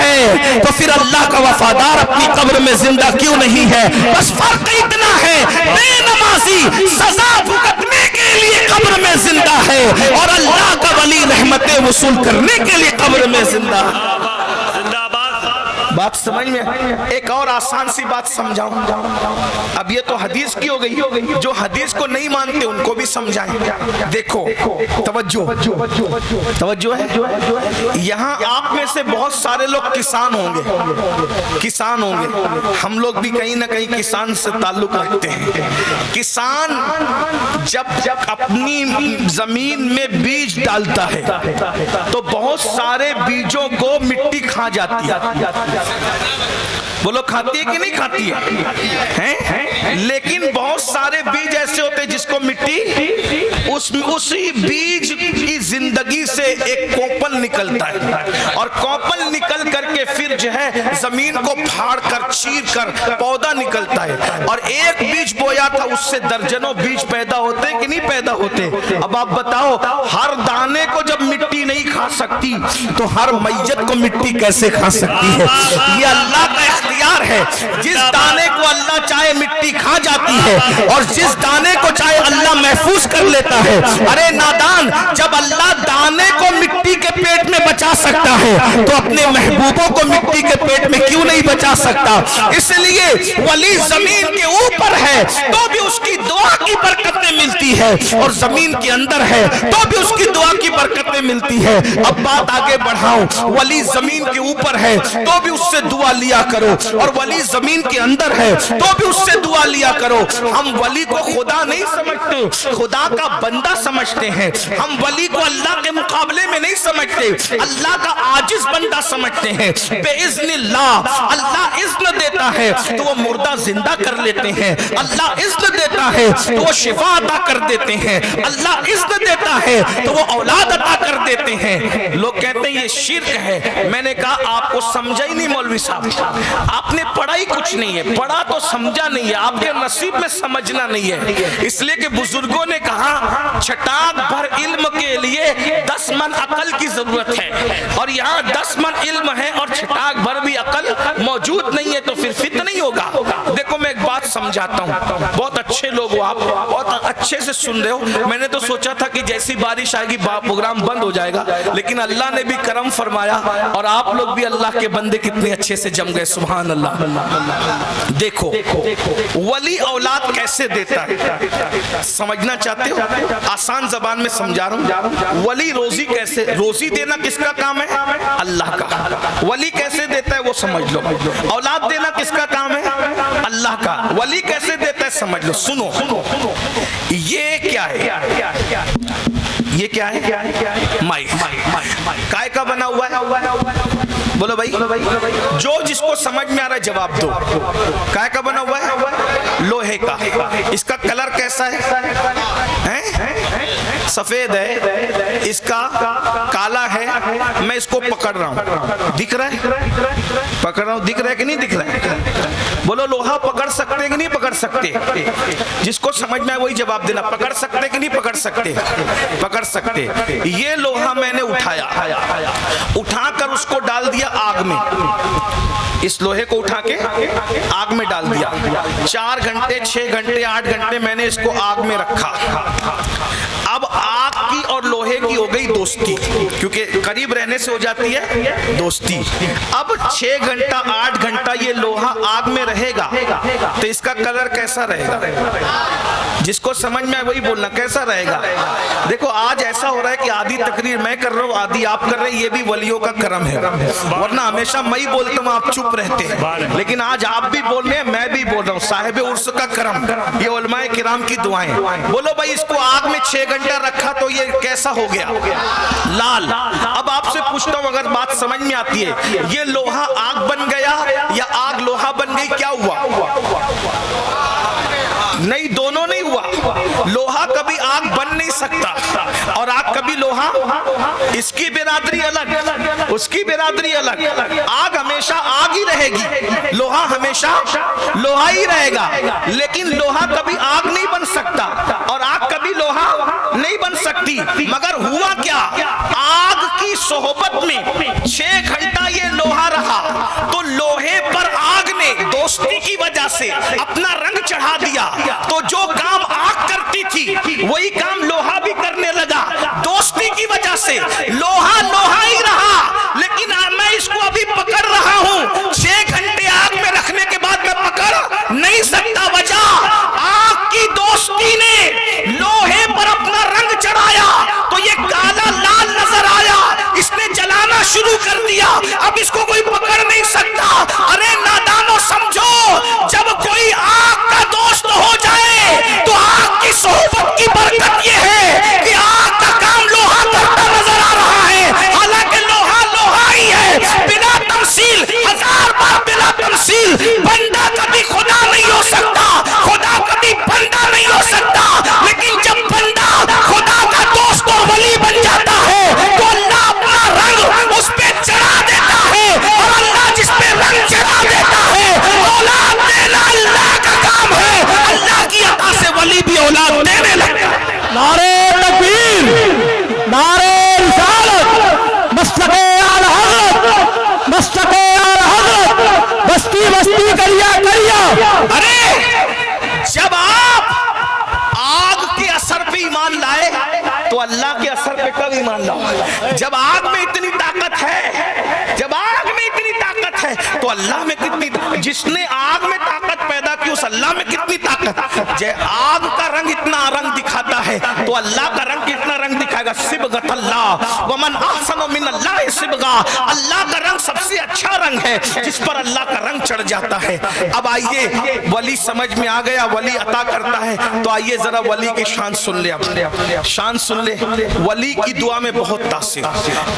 ہے تو پھر اللہ کا وفادار اپنی قبر میں زندہ کیوں نہیں ہے؟ بس فرق اتنا ہے، بے نمازی سزا بھگتنے کے لیے قبر میں زندہ ہے اور اللہ کا ولی رحمتیں وصول کرنے کے لیے قبر میں زندہ ہے۔ بات سمجھ میں؟ ایک اور آسان سی بات سمجھاؤں، اب یہ تو حدیث کی ہو گئی، جو حدیث کو نہیں مانتے ان کو بھی سمجھائیں۔ دیکھو توجہ ہے، یہاں آپ میں سے بہت سارے لوگ کسان ہوں گے، ہم لوگ بھی کہیں نہ کہیں کسان سے تعلق رکھتے ہیں۔ کسان جب اپنی زمین میں بیج ڈالتا ہے تو بہت سارے بیجوں کو مٹی کھا جاتی ہے، بولو کھاتی ہے کہ نہیں کھاتی ہے؟ لیکن بہت سارے بیج ایسے ہوتے ہیں جس کو مٹی اسی بیج کی زندگی سے ایک کوپل نکلتا ہے اور کوپل نکل کر کے پھر جو ہے زمین کو پھاڑ کر چیر کر پودا نکلتا ہے، اور ایک بیج بویا تھا اس سے درجنوں بیج پیدا ہوتے کہ نہیں پیدا ہوتے؟ اب آپ بتاؤ، ہر دانے کو جب مٹی نہیں کھا سکتی تو ہر میت کو مٹی کیسے کھا سکتی ہے؟ یہ اللہ کا اختیار ہے، جس دانے کو اللہ چاہے مٹی کھا جاتی ہے اور جس دانے کو چاہے اللہ محفوظ کر لیتا ہے۔ ارے نادان، جب اللہ دانے کو مٹی کے پیٹ میں بچا سکتا ہے تو اپنے محبوبوں کو مٹی کے پیٹ میں کیوں نہیں بچا سکتا؟ اس لیے ولی زمین کے اوپر ہے تو بھی اس کی دعا کی برکتیں ملتی ہے، اور زمین کے اندر ہے تو بھی اس کی دعا کی برکتیں ملتی ہے۔ اب بات آگے بڑھاؤں، ولی زمین کے اوپر ہے تو بھی اس سے دعا لیا کرو، اور ولی زمین کے اندر ہے تو بھی اس سے دعا لیا کرو۔ ہم ولی کو خدا نہیں سمجھتے، خدا کا بندہ سمجھتے ہیں۔ ہم ولی کو اللہ کے مقابلے میں نہیں سمجھتے، اللہ کا عاجز بندہ سمجھتے ہیں۔ بے اذن اللہ، اللہ اذن دیتا ہے تو وہ مردہ زندہ کر لیتے ہیں، اللہ اذن دیتا ہے تو وہ شفا عطا کر دیتے ہیں، اللہ اذن دیتا ہے تو وہ اولاد عطا کر دیتے ہیں۔ لوگ کہتے ہیں یہ شرک ہے، میں نے کہا آپ کو سمجھا ہی نہیں مولوی صاحب، آپ نے پڑھا ہی کچھ نہیں ہے، پڑھا تو سمجھا نہیں ہے، آپ کے نصیب میں سمجھنا نہیں ہے۔ اس لیے کہ بزرگوں نے کہا چھٹاک بھر علم کے لیے 10 من عقل کی ضرورت ہے، اور یہاں 10 من علم ہے اور چھٹاک بھر بھی عقل موجود نہیں ہے تو پھر فتنہ نہیں ہوگا۔ دیکھو میں ایک بات سمجھاتا ہوں، بہت اچھے لوگ ہو آپ، بہت اچھے سے سن رہے ہو۔ میں نے تو سوچا تھا کہ جیسی بارش آئے گی پروگرام بند ہو جائے گا، لیکن اللہ نے بھی کرم فرمایا اور آپ لوگ بھی اللہ کے بندے کتنے اچھے سے جم گئے، سبحان اللہ۔ دیکھو ولی اولاد کیسے دیتا ہے، سمجھنا چاہتے ہو؟ آسان زبان میں سمجھا رہا ہوں۔ ولی روزی کیسے، روزی دینا کس کا کام ہے؟ اللہ کا۔ ولی کیسے دیتا ہے وہ سمجھ لو۔ اولاد دینا کس کا کام ہے؟ اللہ کا۔ ولی کیسے دیتا ہے سمجھ لو۔ سنو، یہ کیا ہے؟ یہ کیا ہے؟ مائک۔ کائے کا بنا ہوا ہے؟ بولو بھائی، جو جس کو سمجھ میں آ رہا ہے جواب دو۔ کائے کا بنا ہوا ہے؟ لوہے کا۔ اس کا کلر کیسا ہے؟ سفید ہے، اس کا کالا ہے۔ میں اس کو پکڑ رہا ہوں، دکھ رہا ہے؟ پکڑ رہا ہوں، دکھ رہا ہے کہ نہیں دکھ رہا ہے؟ بولو لوہا پکڑ سکتے کہ نہیں پکڑ سکتے؟ جس کو سمجھ میں آئے وہی جواب دینا۔ پکڑ سکتے کہ نہیں پکڑ سکتے؟ پکڑ سکتے۔ یہ لوہا میں نے اٹھایا، اٹھا کر اس کو ڈال دیا آگ میں، اس لوہے کو اٹھا کے آگ میں ڈال دیا۔ 4 گھنٹے 6 گھنٹے 8 گھنٹے میں نے اس کو آگ میں رکھا۔ اب آگ کی اور لوہے کی ہو گئی دوستی، کیونکہ قریب رہنے سے ہو جاتی ہے دوستی۔ اب 6 گھنٹہ 8 گھنٹہ یہ لوہا آگ میں رہے گا تو اس کا کلر کیسا رہے گا؟ جس کو سمجھ میں آئے وہی بولنا، کیسا رہے گا؟ دیکھو آج ایسا ہو رہا ہے کہ آدھی تقریر میں کر رہا ہوں، آدھی آپ کر رہے ہیں، یہ بھی ولیوں کا کرم ہے، ورنہ ہمیشہ میں ہی بولتا ہوں آپ چپ رہتے ہیں، لیکن آج آپ بھی بول رہے ہیں میں بھی بول رہا ہوں، صاحب عرص کا کرم، یہ علماء کرام کی دعائیں۔ بولو بھائی اس کو آگ میں 6 گھنٹہ رکھا تو یہ کیسا ہو گیا؟ لال۔ اب آپ سے پوچھتا ہوں اگر بات سمجھ میں آتی ہے، یہ لوہا آگ بن گیا یا آگ لوہا بن گئی؟ کیا ہوا؟ نہیں، دونوں نہیں ہوا۔ لوہا کبھی آگ بن نہیں سکتا اور آگ کبھی لوہا، اس کی برادری الگ اس کی برادری الگ۔ آگ ہمیشہ آگ ہی رہے گی، لوہا ہمیشہ لوہا ہی رہے گا، لیکن لوہا کبھی آگ نہیں بن سکتا اور آگ کبھی لوہا نہیں بن سکتی۔ مگر ہوا کیا؟ آگ کی صحبت میں 6 گھنٹہ یہ لوہا رہا وہی کام لوہا بھی کرنے لگا، دوستی کی وجہ سے لوہا لوہا ہی رہا، لیکن میں اس کو ابھی پکڑ رہا ہوں، 6 گھنٹے آگ میں رکھنے کے بعد میں پکڑ نہیں سکتا۔ وجہ آگ کی دوستی نے لوہے پر اپنا رنگ چڑھایا تو یہ کالا لال نظر آیا، اس نے جلانا شروع کر دیا، اب اس کو کوئی پکڑ نہیں سکتا۔ ارے نادانو سمجھو، جب کوئی آگ کا دوست ہو جائے تو آگ کی صحبت کی برکت یہ ہے کہ آگ کا کام لوہا کرتا نظر آ رہا ہے، حالانکہ لوہا لوہا ہی ہے، بلا تمثیل، 1000 بار بلا تمثیل۔ بندہ کبھی خدا نہیں ہو سکتا، خدا کبھی بندہ نہیں ہو سکتا، لیکن جب بندہ خدا کا دوست اور ولی بن جاتا ہے تو اللہ اپنا رنگ اس پہ چڑھا دیتا ہے، اور اللہ جس پہ رنگ چڑھا دیتا ہے اولاد دینا اللہ کا کام ہے، اللہ کی عطا سے ولی بھی اولاد دینے لگتا ہے۔ نعرہ تکبیر، نعرہ رسالت، مسلک اعلی حضرت، مسلک اعلی حضرت، بستی بستی کریا کریا۔ ارے جب آپ آگ کے اثر پہ ایمان لائے تو اللہ کے اثر پہ کب ایمان لاؤ؟ جب آگ میں اتنی طاقت ہے، جب آگ میں اتنی طاقت ہے تو اللہ میں کتنی، جس نے آگ میں طاقت پیدا کی اس اللہ میں کتنی طاقت۔ جب آگ کا رنگ اتنا رنگ دکھاتا ہے تو اللہ کا رنگ کتنا رنگ دکھائے گا؟ صبغۃ اللہ، ومن احسن من اللہ صبغہ، اللہ کا رنگ سب سے اچھا رنگ ہے جس پر اللہ کا رنگ چڑھ جاتا ہے۔ اب آئیے، ولی سمجھ میں آ گیا، ولی عطا کرتا ہے، تو آئیے ذرا ولی کی شان سن لے، شان سن لے۔ ولی کی دعا میں بہت تاثیر،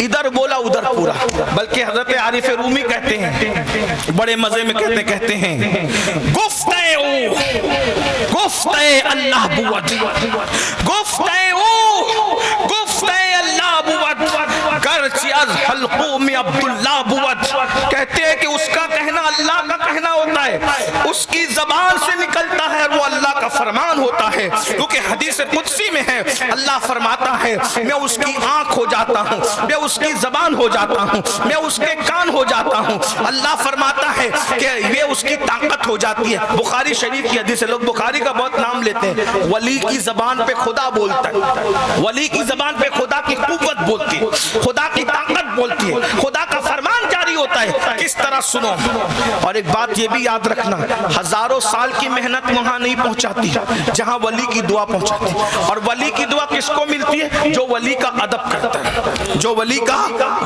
ادھر بولا ادھر پورا، بلکہ حضرت عارف رومی کہتے ہیں، بڑے مزے میں کہتے ہیں، گفتے او گفتے اللہ بود، گفتے او گفتے اللہ بود، گرچہ از حلقوم عبداللہ بود۔ کہتے ہیں کہ اس کا کہنا اللہ کا کہنا ہوتا ہے، اس کی زبان سے نکلتا ہے وہ اللہ کا فرمان ہوتا ہے، کیونکہ حدیث قدسی میں ہے، اللہ فرماتا ہے میں اس کی آنکھ ہو جاتا ہوں، میں اس کی زبان ہو جاتا ہوں، میں اس کے کان ہو جاتا ہوں۔ اللہ فرماتا ہے کہ یہ اس کی طاقت ہو جاتی ہے۔ بخاری شریف کی حدیث ہے، لوگ بخاری کا بہت نام لیتے ہیں، ولی کی زبان پہ خدا بولتا ہے، ولی کی زبان پہ خدا کی قوت بولتی ہے، خدا کی طاقت بولتی ہے، خدا کا فرمان جاری ہوتا ہے۔ کس طرح سنو، اور ایک بات یہ بھی یاد رکھنا، ہزاروں سال کی محنت وہاں نہیں پہنچاتی جہاں ولی کی دعا پہنچاتی، اور ولی کی دعا کس کو ملتی ہے؟ جو ولی کا ادب کرتا ہے، جو ولی کا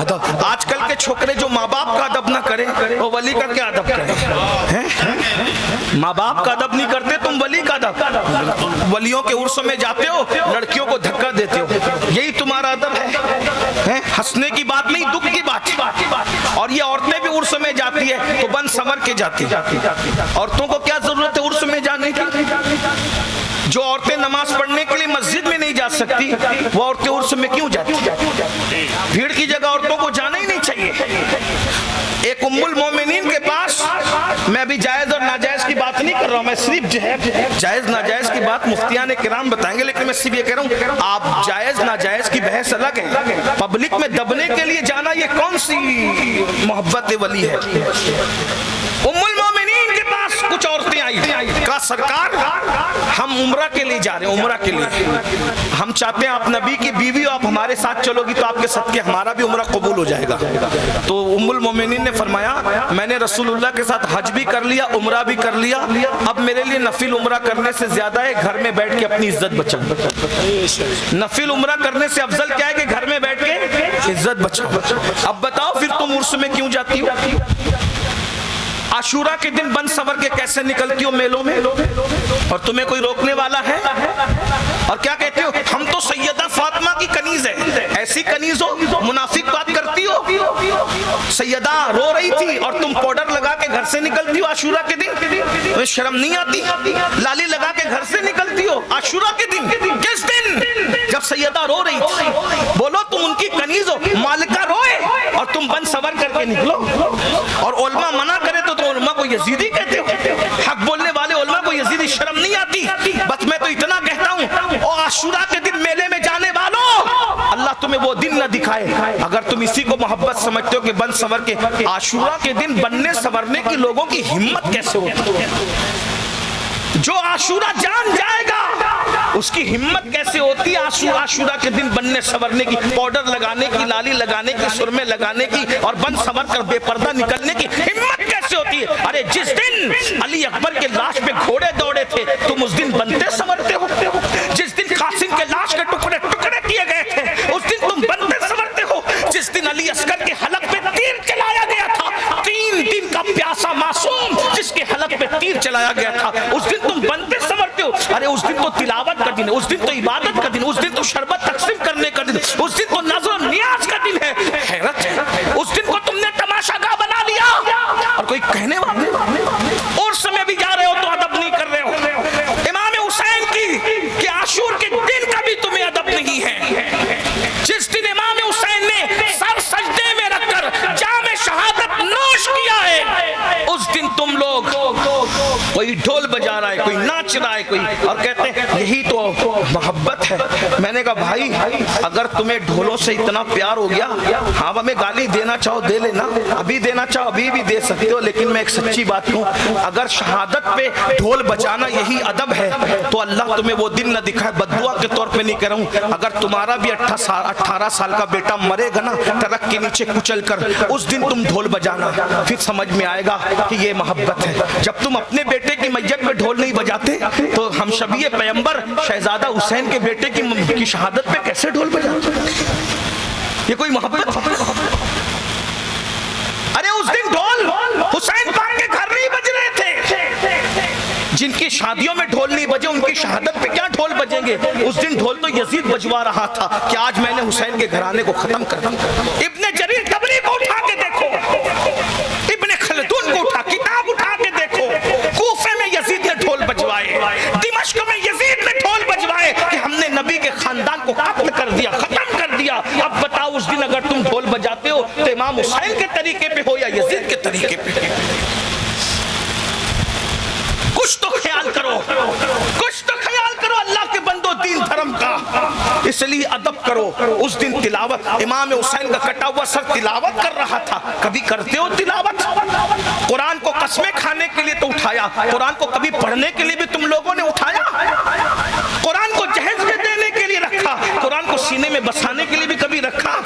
ادب۔ آج کل کے چھوکرے جو ماں باپ کا ادب نہ کریں وہ ولی کا کیا ادب کریں؟ ماں باپ کا ادب نہیں کرتے تم ولی کا ادب، ولیوں کے عرصوں میں جاتے ہو لڑکیوں کو دھکا دیتے ہو، یہی تمہارا ادب ہے؟ ہنسنے کی بات نہیں، دکھ کی بات۔ اور یہ عورتیں بھی عرص میں جاتی ہے تو بن سمر کے جاتی ہے، عورتوں کو کیا ضرورت ہے عرص میں جانے کی؟ جو عورتیں نماز پڑھنے کے لیے مسجد میں نہیں جا سکتی وہ عورتیں عرس میں کیوں جاتی؟ بھیڑ کی جگہ عورتوں کو جانا ہی نہیں چاہیے۔ ایک ام المومنین کے پاس، میں ابھی جائز اور ناجائز کی بات نہیں کر رہا ہوں، میں صرف جو ہے جائز ناجائز کی بات مفتیان کرام بتائیں گے، لیکن میں صرف یہ کہہ رہا ہوں آپ جائز ناجائز کی بحث الگ ہے، پبلک میں دبنے کے لیے جانا یہ کون سی محبت ولی ہے؟ ام المومنین کے پاس کچھ عورتیں آئی، کہا سرکار ہم عمرہ کے لیے جا رہے ہیں، عمرہ کے لیے ہم چاہتے ہیں آپ نبی کی بیوی ہو، آپ ہمارے ساتھ چلو گی تو آپ کے صدقے ہمارا بھی عمرہ قبول ہو جائے گا۔ تو ام المومنین نے فرمایا میں نے رسول اللہ کے ساتھ حج بھی کر لیا، عمرہ بھی کر لیا، اب میرے لیے نفل عمرہ کرنے سے زیادہ ہے گھر میں بیٹھ کے اپنی عزت بچاؤ۔ نفل عمرہ کرنے سے افضل کیا ہے کہ گھر میں بیٹھ کے عزت بچاؤ۔ اب بتاؤ پھر تم عرس میں کیوں جاتی ہو؟ عاشورہ کے دن بن سور کے کیسے نکلتی ہو میلوں میں، اور تمہیں کوئی روکنے والا ہے؟ اور کیا کہتے ہو ہم تو سیدہ فاطمہ کی کنیز ہے، ایسی کنیز ہو منافق بات کرتی ہو؟ سیدہ رو رہی تھی اور تم پاؤڈر لگا کے گھر سے نکلتی ہو عاشورہ کے دن، تمہیں شرم نہیں آتی؟ لالی لگا کے گھر سے نکلتی ہو عاشورہ کے دن، کس دن؟ جب سیدہ رو رہی تھی۔ بولو تم ان کی کنیز ہو، مالکہ روئے اور تم بن سور کر کے نکلو، اور علماء منع کرے تو علماء کو یزیدی کہتے ہو، حق بولنے والے علماء کو یزیدی، شرم نہیں آتی؟ بس میں تو اتنا کہتا ہوں او عاشورہ کے دن میلے میں جانے والوں، اللہ تمہیں وہ دن نہ دکھائے اگر تم اسی کو محبت سمجھتے ہو کہ بن سور کے عاشورہ کے دن بننے سورنے کی لوگوں کی ہمت کیسے ہوتی ہے؟ جو عاشورہ جان جائے گا اس کی ہمت کیسے ہوتی ہے عاشورہ کے دن بننے سورنے کی، پاؤڈر لگانے کی، لالی لگانے کی، سرمے لگانے کی، اور بن سور کر بے پردہ نکلنے کی ہمت کیسے ہوتی ہے؟ ارے جس دن علی اکبر کے لاش پہ گھوڑے دوڑے تھے تم اس دن بنتے سورتے ہو، جس دن قاسم کے لاش کے ٹکڑے ٹکڑے کیے گئے تھے اس دن تم بنتے سورتے ہو، جس دن علی اصغر کے حلق پہ تیر چلایا گیا تھا، 3 دن کا پیاسا معصوم جس کے حلق پہ تیر چلایا گیا تھا اس دن تم بنتے سورتے ہو۔ ارے اس دن تو تلاوت کا دن ہے، اس دن تو عبادت کا دن، اس دن تو شربت تقسیم کرنے کا دن، اس دن تو نظر و نیاز کا دن ہے۔ حیرت ہے، اس دن کو تم نے تماشا گاہ بنا لیا، اور کوئی کہنے والے اور سمے بھی جا رہے ہو تو ادب نہیں کر رہے ہو۔ امام حسین کی کہ عاشور کے دن کا بھی تمہیں ادب نہیں ہے۔ جس دن امام حسین نے سر سجدے میں رکھ کر جام شہادت نوش کیا ہے اس دن تم لوگ کوئی ڈھول بجا رہا ہے، کوئی ناچ رہا ہے، کوئی اور کہتے ہیں یہی تو محبت ہے۔ میں نے کہا بھائی اگر تمہیں ڈھولوں سے اتنا پیار ہو گیا، آپ ہمیں گالی دینا چاہو دے لینا، ابھی دینا چاہو ابھی بھی دے سکتے ہو، لیکن میں ایک سچی بات کہوں، اگر شہادت پہ ڈھول بجانا یہی ادب ہے تو اللہ تمہیں وہ دن نہ دکھائے۔ بددعا کے طور پہ نہیں کہہ رہا ہوں، اگر تمہارا بھی 18 سال کا بیٹا مرے گا نا ٹرک کے نیچے کچل کر، اس دن تم ڈھول بجانا، پھر سمجھ میں آئے گا کہ یہ محبت ہے۔ جب تم اپنے بیٹے کی میت میں ڈھول نہیں بجاتے تو ہم شبیہ پیغمبر شہزادہ حسین کے بیٹے کی شہادت پہ کیسے ڈھول بجاتے؟ یہ کوئی محبت؟ ارے اس دن ڈھول حسین پاک کے گھر نہیں بج رہے تھے، جن کی شادیوں میں ڈھول نہیں بجے ان کی شہادت پہ کیا ڈھول بجیں گے؟ اس دن ڈھول تو یزید بجوا رہا تھا کہ آج میں نے حسین کے گھرانے کو ختم کر دیا۔ ابن جریر طبری کو اٹھا کے دیکھو، ابن خلدون کو اٹھا کتاب اٹھا کے دیکھو، کوفے میں یزید نے ڈھول بجوائے، دمشق میں یزید نے ڈھول بجوائے کہ ہم نے نبی کے خاندان کو قتل کر دیا، ختم کر دیا۔ اب بتاؤ اس دن اگر تم ڈھول بجاتے ہو تو امام حسین کے طریقے پہ ہو یا یزید کے طریقے پہ؟ کچھ تو خیال کرو، کچھ تو خیال کرو اللہ کے بندو دین دھرم کا، اس لیے ادب کرو۔ اس دن تلاوت، امام حسین کا کٹا ہوا سر تلاوت کر رہا تھا، کبھی کرتے ہو تلاوت؟ قرآن کو قسمیں کھانے کے لیے تو اٹھایا، قرآن کو کبھی پڑھنے کے لیے بھی تم لوگوں نے اٹھایا؟ قرآن کو جہیز میں دینے کے لیے رکھا، قرآن کو سینے میں بسانے کے لیے بھی کبھی رکھا؟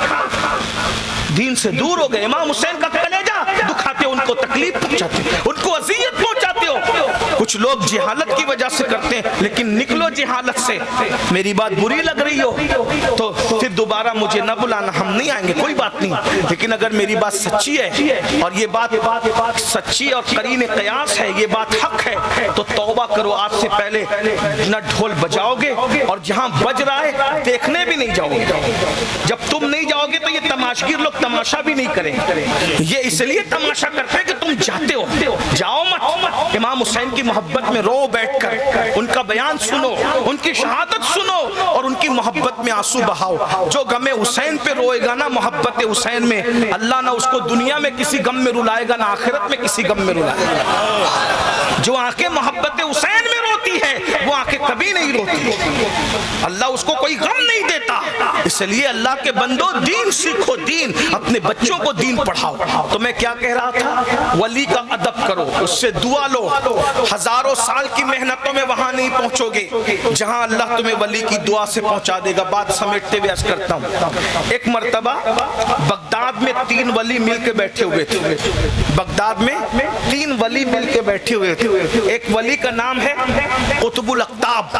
دین سے دور ہو گئے، امام حسین کا کلیجہ دکھاتے ہو، ان کو تکلیف پہنچاتے ہو، ان کو اذیت پہنچاتے ہو۔ کچھ لوگ جہالت کی وجہ سے کرتے ہیں، لیکن نکلو جہالت سے۔ میری بات بری لگ رہی ہو تو پھر دوبارہ مجھے نہ بلانا، ہم نہیں آئیں گے، کوئی بات نہیں۔ لیکن اگر میری بات سچی ہے اور یہ بات سچی اور قرین قیاس ہے، یہ بات حق ہے، تو توبہ کرو، آج سے پہلے نہ ڈھول بجاؤ گے، اور جہاں بج رہا ہے دیکھنے بھی نہیں جاؤ گے۔ جب تم نہیں جاؤ گے تو یہ تماشگیر لوگ تماشا بھی نہیں کریں گے۔ یہ اس لیے تماشا کرتے ہیں کہ تم جاتے ہو، جاؤ مت۔ امام حسین کی محبت میں رو بیٹھ کر ان کا بیان سنو، ان کی شہادت سنو، اور ان کی محبت میں آنسو بہاؤ۔ جو غم حسین پہ روئے گا نا محبت حسین میں، اللہ نہ اس کو دنیا میں کسی غم میں رلائے گا، نہ آخرت میں کسی غم میں رلائے گا۔ جو آنکھیں محبت حسین میں روتی ہے وہ آنکھیں کبھی نہیں روتی، اللہ اس کو کوئی غم نہیں دیتا۔ اس لیے اللہ کے بندو دین سیکھو، دین، اپنے بچوں کو دین پڑھاؤ۔ تو میں کیا کہہ رہا تھا؟ ولی کا ادب کرو، اس سے دعا لو۔ ہزاروں سال کی محنتوں میں وہاں نہیں پہنچو گے جہاں اللہ تمہیں ولی کی دعا سے پہنچا دے گا۔ بات سمیٹتے ہوئے عرض کرتا ہوں، ایک مرتبہ بغداد میں 3 ولی مل کے بیٹھے ہوئے تھے، بغداد میں 3 ولی مل کے بیٹھے ہوئے تھے۔ ایک ولی کا نام ہے قطب الاقطاب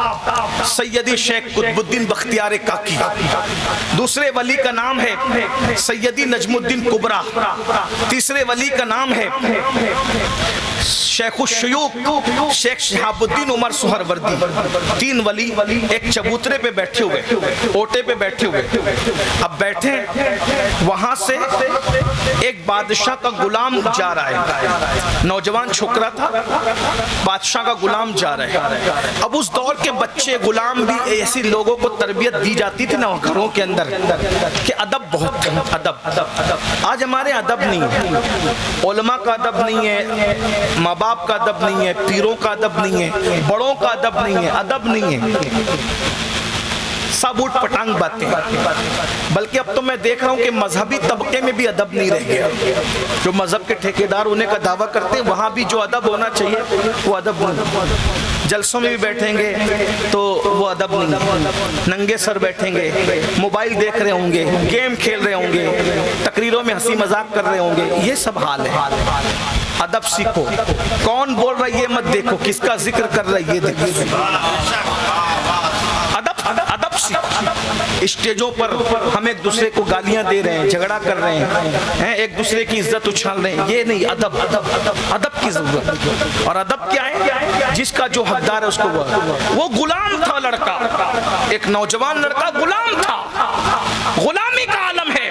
سیدی شیخ قطب الدین بختیار کاکی، دوسرے ولی کا نام ہے سیدی نجم الدین کبرا، تیسرے ولی کا نام ہے شیخ الشیوخ شیخ شہاب الدین عمر سہروردی۔ 3 ولی ایک چبوترے پہ بیٹھے ہوئے، اوٹے پہ بیٹھے ہوئے۔ اب بیٹھے وہاں سے ایک بادشاہ کا غلام جا رہا ہے، نوجوان چھوکرا تھا، بادشاہ کا غلام جا رہا ہے۔ اب اس دور کے بچے غلام بھی ایسی لوگوں کو تربیت دی جاتی تھی نا گھروں کے اندر کہ ادب بہت تھا، ادب۔ آج ہمارے ادب نہیں ہے، علماء کا ادب نہیں ہے، ماں باپ کا ادب نہیں ہے، پیروں کا ادب نہیں ہے، بڑوں کا ادب نہیں ہے، ادب نہیں ہے، سب اٹھ پٹانگ باتیں۔ بلکہ اب تو میں دیکھ رہا ہوں کہ مذہبی طبقے میں بھی ادب نہیں رہ گیا، جو مذہب کے ٹھیکیدار ہونے کا دعویٰ کرتے ہیں وہاں بھی جو ادب ہونا چاہیے وہ ادب نہیں۔ جلسوں میں بھی بیٹھیں گے تو وہ ادب نہیں، ننگے سر بیٹھیں گے، موبائل دیکھ رہے ہوں گے، گیم کھیل رہے ہوں گے، تقریروں میں ہنسی مذاق کر رہے ہوں گے، یہ سب حال ہے۔ ادب سیکھو، کون بول رہا ہے یہ مت دیکھو، کس کا ذکر کر رہا ہے یہ دیکھو۔ ادب سیکھو۔ اسٹیجوں پر ہم ایک دوسرے کو گالیاں دے رہے ہیں، جھگڑا کر رہے ہیں، ایک دوسرے کی عزت اچھال رہے ہیں، یہ نہیں۔ ادب کی ضرورت۔ اور ادب کیا ہے؟ جس کا جو حقدار ہے اس کو وہ غلام تھا لڑکا، ایک نوجوان لڑکا غلام تھا، غلامی کا عالم ہے۔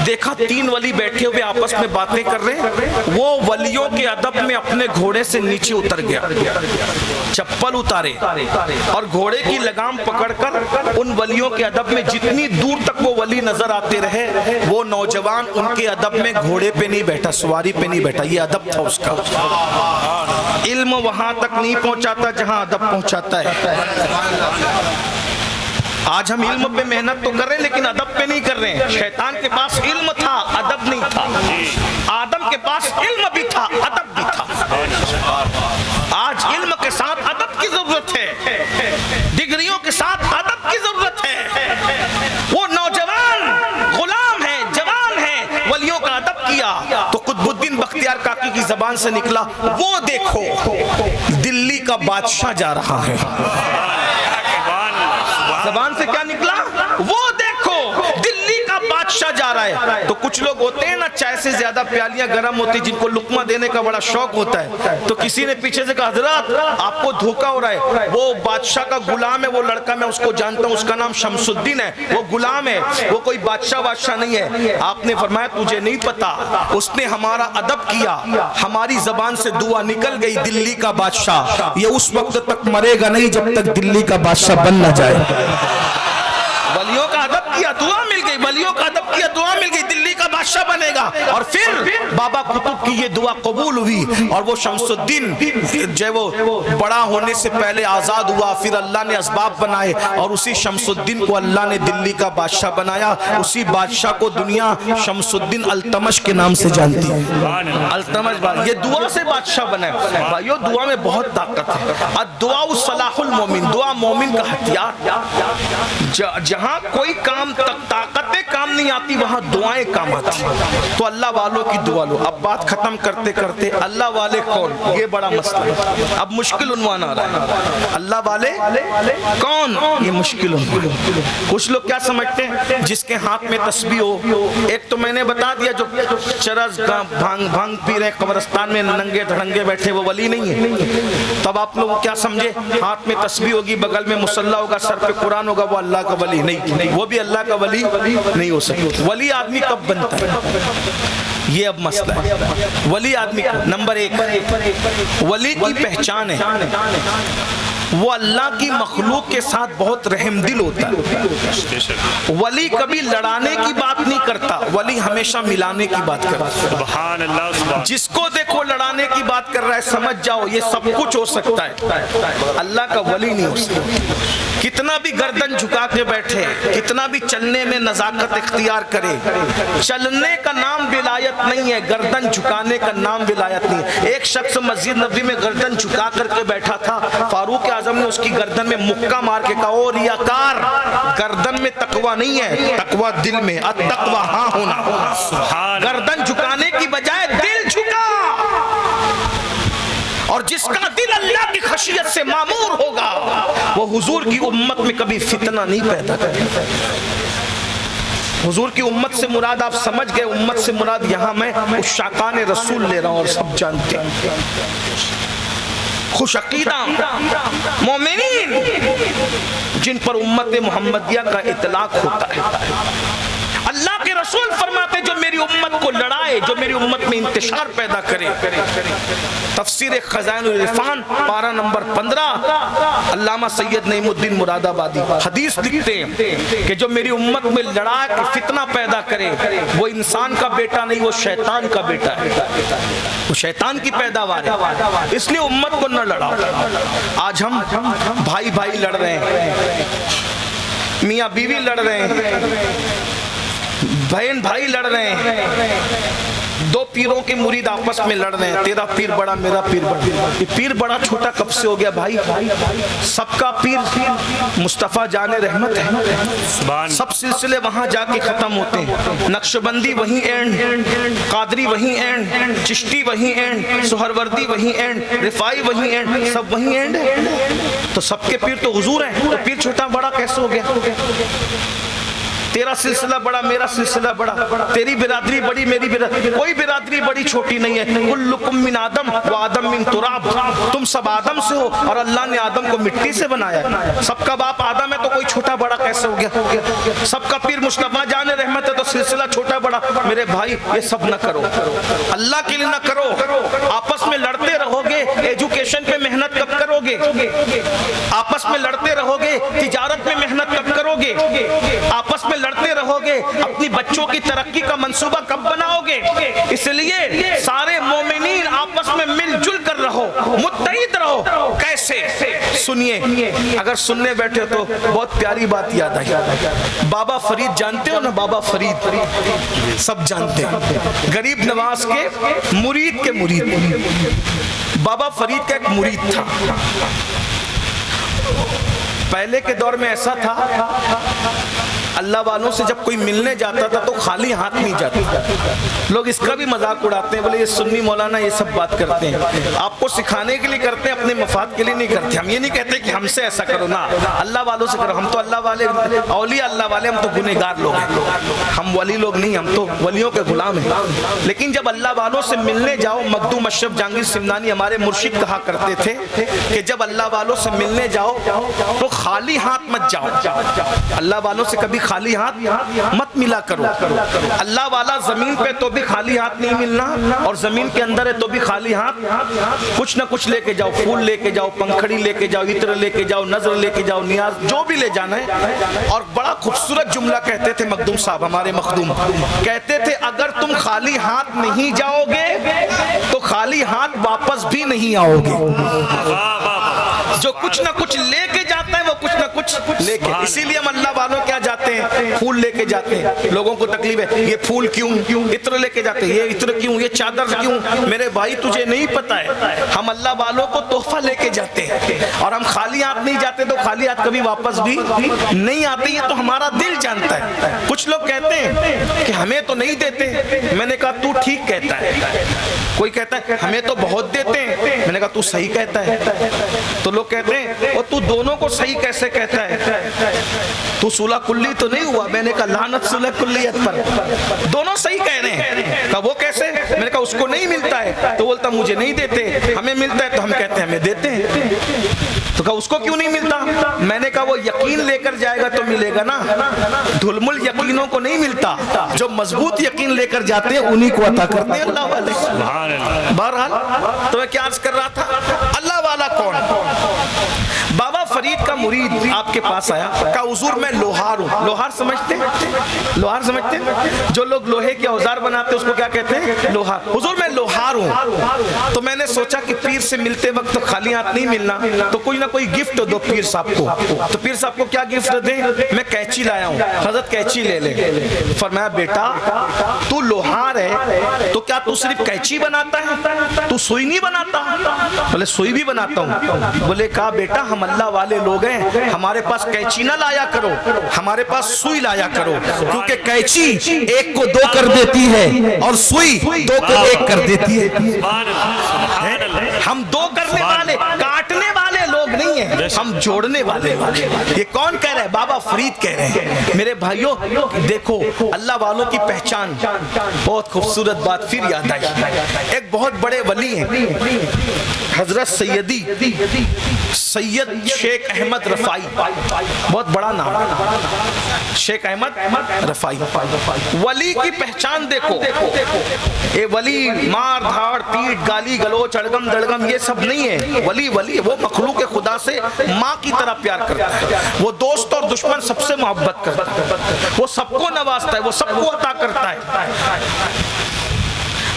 دیکھا 3 ولی بیٹھے ہوئے آپس میں باتیں کر رہے ہیں، وہ ولیوں کے ادب میں اپنے گھوڑے سے نیچے اتر گیا، چپل اتارے اور گھوڑے کی لگام پکڑ کر ان ولیوں کے ادب میں جتنی دور تک وہ ولی نظر آتے رہے، وہ نوجوان ان کے ادب میں گھوڑے پہ نہیں بیٹھا، سواری پہ نہیں بیٹھا، یہ ادب تھا اس کا۔ علم وہاں تک نہیں پہنچاتا جہاں ادب پہنچاتا ہے۔ آج ہم علم پہ محنت تو کر رہے ہیں لیکن ادب پہ نہیں کر رہے ہیں۔ شیطان کے پاس علم تھا، ادب نہیں تھا۔ آدم کے پاس علم بھی تھا، ادب بھی تھا۔ آج علم کے ساتھ ادب کی ضرورت ہے، ڈگریوں کے ساتھ ادب کی ضرورت ہے۔ وہ نوجوان غلام ہے، جوان ہے، ولیوں کا ادب کیا تو قطب الدین بختیار کاکی کی زبان سے نکلا، وہ دیکھو دلی کا بادشاہ جا رہا ہے۔ زبان سے کیا نکلا؟ وہ دیکھو دلی کا بادشاہ جا رہا ہے۔ تو کچھ لوگ ہوتے ہیں نا، چائے سے زیادہ پیالیاں گرم ہوتی، جن کو لقمہ دینے کا بڑا شوق ہوتا ہے، تو کسی نے پیچھے سے کہا حضرات آپ کو دھوکہ ہو رہا ہے، وہ بادشاہ کا غلام ہے، وہ لڑکا میں اس کو جانتا ہوں، اس کا نام شمس الدین ہے، وہ غلام ہے، وہ کوئی بادشاہ نہیں ہے۔ آپ نے فرمایا تجھے نہیں پتا، اس نے ہمارا ادب کیا، ہماری زبان سے دعا نکل گئی، دلی کا بادشاہ یہ اس وقت تک مرے گا نہیں جب تک دلی کا بادشاہ بن نہ جائے۔ ولیوں کا ادب کیا، دعا مل گئی، ولیوں کا ادب کیا، دعا مل گئی، دلی کا بادشاہ بنے گا۔ اور پھر بابا قطب کی یہ دعا قبول ہوئی اور وہ شمس الدین جو وہ بڑا ہونے سے پہلے آزاد ہوا، پھر اللہ نے اسباب بنائے اور اسی شمس الدین کو اللہ نے دلی کا بادشاہ بنایا۔ اسی بادشاہ کو دنیا شمس الدین التمش کے نام سے جانتی ہے۔ التمش یہ دعا سے بادشاہ بنا ہے۔ بھائیو دعا میں بہت طاقت ہے۔ الدعاء صلاح المومن، دعا مومن کا ہتھیار۔ جہاں کوئی کام طاقتیں کام نہیں آتی وہاں دعائیں کام آتی۔ تو اللہ والوں کی دعا لو۔ اب بات ختم کرتے کرتے اللہ والے کون، یہ بڑا مسئلہ ہے، اب مشکل عنوان آ رہا ہے۔ اللہ والے کون، یہ مشکل عنوان۔ کچھ لوگ کیا سمجھتے ہیں جس کے ہاتھ میں تسبیح ہو، ایک تو میں نے بتا دیا جو چرس بھانگ پی رہے قبرستان میں ننگے دھڑنگے بیٹھے وہ ولی نہیں ہے۔ تب آپ لوگ کیا سمجھے ہاتھ میں تسبیح ہوگی، بغل میں مصلی ہوگا، سر پہ قرآن ہوگا، وہ اللہ کا ولی نہیں، وہ بھی اللہ کا ولی نہیں ہو سکتا۔ ولی آدمی کب بنتا ہے، یہ اب مسئلہ ہے۔ ولی آدمی نمبر 1 ولی کی پہچان ہے، وہ اللہ کی مخلوق کے ساتھ بہت رحم دل ہوتا ہے۔ ولی کبھی لڑانے کی بات نہیں کرتا، ولی ہمیشہ ملانے کی بات کرتا ہے۔ سبحان اللہ۔ جس کو دیکھو لڑانے کی بات کر رہا ہے سمجھ جاؤ یہ سب کچھ ہو سکتا ہے، اللہ کا ولی نہیں ہو سکتا۔ کتنا بھی گردن جھکا کے بیٹھے، کتنا بھی چلنے میں نزاکت اختیار کرے، چلنے کا نام ولایت نہیں ہے، گردن جھکانے کا نام ولایت نہیں ہے۔ ایک شخص مسجد نبوی میں گردن جھکا کر کے بیٹھا تھا، فاروق اعظم نے اس کی گردن میں مکہ مار کے کہا او ریاکار، گردن میں تقوی نہیں ہے، تقوی دل میں، التقوی ہاں ہونا۔ گردن جھکانے کی بجائے دل جھکا، اور جس کا دل اللہ کی خشیت سے معمور ہوگا وہ حضور کی امت میں کبھی فتنہ نہیں پیدا کرے۔ حضور کی امت سے مراد آپ سمجھ گئے، امت سے مراد یہاں میں عشاقان رسول لے رہا ہوں اور سب جانتے ہیں، خوش عقیدہ مومنین جن پر امت محمدیہ کا اطلاق ہوتا ہے۔ اللہ کے رسول فرماتے جو میری امت کو لڑائے، جو میری امت میں انتشار پیدا کرے۔ تفسیر خزائن العرفان پارہ نمبر 15 علامہ سید نعیم الدین مراد آبادی حدیث لکھتے ہیں کہ جو میری امت میں لڑا کے فتنہ پیدا کرے وہ انسان کا بیٹا نہیں، وہ شیطان کا بیٹا ہے، وہ شیطان کی پیداوار ہے، اس لیے امت کو نہ لڑاؤ۔ آج ہم بھائی بھائی لڑ رہے ہیں، میاں بیوی لڑ رہے ہیں، بہن بھائی لڑ رہے ہیں، دو پیروں کے مرید آپس میں لڑ رہے ہیں، تیرا پیر بڑا میرا پیر بڑا. یہ پیر بڑا چھوٹا کب سے ہو گیا بھائی؟ سب کا پیر مصطفیٰ جان رحمت ہے. سب سلسلے وہاں جا کے ختم ہوتے ہیں. نقشبندی وہیں اینڈ، قادری وہیں اینڈ، چشتی وہیں اینڈ، سہروردی وہیں اینڈ، رفائی وہیں اینڈ، سب وہیں اینڈ ہے. تو سب کے پیر تو حضور ہیں، تو پیر چھوٹا بڑا کیسے ہو گیا؟ تیرا سلسلہ بڑا میرا سلسلہ بڑا، تیری برادری بڑی میری برادری، کوئی برادری بڑی چھوٹی نہیں ہے. کلکم من آدم و آدم من تراب، تم سب آدم سے ہو اور اللہ نے آدم کو مٹی سے بنایا. سب کا باپ آدم ہے تو کوئی چھوٹا بڑا کیسے ہو گیا؟ سب کا پیر مصطفیٰ جان رحمت ہے تو سلسلہ چھوٹا بڑا. میرے بھائی یہ سب نہ کرو، اللہ کے لیے نہ کرو. آپس میں لڑتے رہو گے، ایجوکیشن پہ محنت کب کرو گے؟ آپس میں لڑتے رہو گے، تجارت میں محنت کب کرو گے؟ آپس میں لڑتے رہو گے، اپنی بچوں کی ترقی کا منصوبہ کب بناؤ گے؟ اس لیے سارے مومنین آپس میں مل جل کر رہو، متحد رہو. کیسے؟ سنیے، اگر سننے بیٹھے تو بہت پیاری بات یاد آئی. بابا فرید جانتے ہو نا؟ بابا فرید سب جانتے ہیں، غریب نواز کے مرید کے مرید. بابا فرید کا ایک مرید تھا. پہلے کے دور میں ایسا تھا، اللہ والوں سے جب کوئی ملنے جاتا تھا تو خالی ہاتھ نہیں جاتا. لوگ اس کا بھی مذاق اڑاتے ہیں، بولے یہ سنی مولانا یہ سب بات کرتے ہیں. آپ کو سکھانے کے لیے کرتے ہیں، اپنے مفاد کے لیے نہیں کرتے. ہم یہ نہیں کہتے کہ ہم سے ایسا کرو، نا اللہ والوں سے کرو. ہم تو اللہ والے، اولیاء اللہ والے، ہم تو گنہگار لوگ ہیں. ہم ولی لوگ نہیں، ہم تو ولیوں کے غلام ہیں. لیکن جب اللہ والوں سے ملنے جاؤ، مخدوم اشرف جہانگیر سمنانی ہمارے مرشد کہا کرتے تھے کہ جب اللہ والوں سے ملنے جاؤ تو خالی ہاتھ مت جاؤ. اللہ والوں سے کبھی خالی ہاتھ مت ملا کرو. اللہ والا زمین پہ تو بھی خالی ہاتھ نہیں ملنا، اور زمین کے اندر ہے تو بھی خالی ہاتھ. کچھ نہ کچھ لے کے جاؤ، پھول لے کے جاؤ، پنکھڑی لے کے جاؤ، عطر لے کے جاؤ، نظر لے کے جاؤ، نیاز جو بھی لے جانا ہے. اور بڑا خوبصورت جملہ کہتے تھے مخدوم صاحب، ہمارے مخدوم کہتے تھے اگر تم خالی ہاتھ نہیں جاؤ گے تو خالی ہاتھ واپس بھی نہیں آؤ گے. جو کچھ نہ کچھ لے کے جاتا ہے وہ کچھ نہ کچھ لے کے. اسی لیے ہم اللہ والوں کیا جاتے ہیں؟ پھول لے کے جاتے ہیں. لوگوں کو تکلیف ہے، یہ پھول کیوں؟ عطر لے کے جاتے ہیں، یہ عطر کیوں؟ یہ چادر کیوں؟ میرے بھائی تجھے نہیں پتا ہے، ہم اللہ والوں کو تحفہ لے کے جاتے ہیں اور ہم خالی ہاتھ نہیں جاتے تو خالی ہاتھ کبھی واپس بھی نہیں آتے. یہ تو ہمارا دل جانتا ہے. کچھ لوگ کہتے ہیں کہ ہمیں تو نہیں دیتے. میں نے کہا تو ٹھیک کہتا ہے. کوئی کہتا ہے ہمیں تو بہت دیتے ہیں. میں نے کہا تو صحیح کہتا ہے. تو لوگ کہتے ہیں اور تو دونوں کو صحیح کیسے کہتا ہے؟ تو صلح کلی تو نہیں ہوا. میں نے کہا لعنت صلح کلیت پر، دونوں صحیح کہہ رہے ہیں. کہا وہ کیسے؟ میں نے کہا اس کو نہیں ملتا ہے تو بولتا مجھے نہیں دیتے، ہمیں ملتا ہے تو ہم کہتے ہیں ہمیں دیتے ہیں. تو کہا اس کو کیوں نہیں ملتا؟ میں نے کہا وہ یقین لے کر جائے گا تو ملے گا نا. دھلمل یقینوں کو نہیں ملتا، جو مضبوط یقین لے کر جاتے ہیں انہی کو عطا کرتے ہیں اللہ والے. بہرحال تو میں کیا عرض کر رہا تھا، اللہ والا کون؟ بابا فرید کا مرید آپ کے پاس آیا، کہا حضور میں لوہار ہوں. لوہار سمجھتے ہیں؟ لوہار سمجھتے ہیں؟ جو لوگ لوہے کے اوزار بناتے ہیں اس کو کیا کہتے ہیں؟ لوہار. حضور میں لوہار ہوں. تو میں نے سوچا کہ پیر سے ملتے وقت تو خالی ہاتھ نہیں ملنا، تو کوئی نہ کوئی گفٹ دو پیر صاحب کو. تو پیر صاحب کو کیا گفٹ دیں؟ میں کینچی لایا ہوں. حضرت کینچی لے لے. فرمایا بیٹا تو لوہار ہے تو کیا تو صرف کینچی بناتا ہے؟ تو سوئی نہیں بناتا؟ بولے سوئی بھی بناتا ہوں. بولے کہا بیٹا ہم اللہ والے لوگ ہیں، ہمارے پاس کینچی نہ لایا کرو، ہمارے پاس سوئی لایا کرو. کیونکہ کینچی ایک کو دو کر دیتی ہے اور سوئی دو کو ایک کر دیتی ہے. ہم دو کرنے والے، کاٹنے والے لوگ نہیں ہیں، ہم جوڑنے والے. یہ کون کہہ رہے ہیں؟ بابا فرید کہہ رہے ہیں. میرے بھائیوں دیکھو اللہ والوں کی پہچان. بہت خوبصورت بات پھر یاد آئی. ایک بہت بڑے ولی ہیں حضرت سید شیخ احمد رفائی. بہت بڑا نام شیخ احمد رفائی. ولی کی پہچان دیکھو. اے ولی مار دھاڑ پیٹ گالی گلوچ اڑگم دڑگم یہ سب نہیں ہے. ولی وہ مخلوق خدا سے ماں کی طرح پیار کرتا ہے. وہ دوست اور دشمن سب سے محبت کرتا ہے. وہ سب کو نوازتا ہے، وہ سب کو عطا کرتا ہے.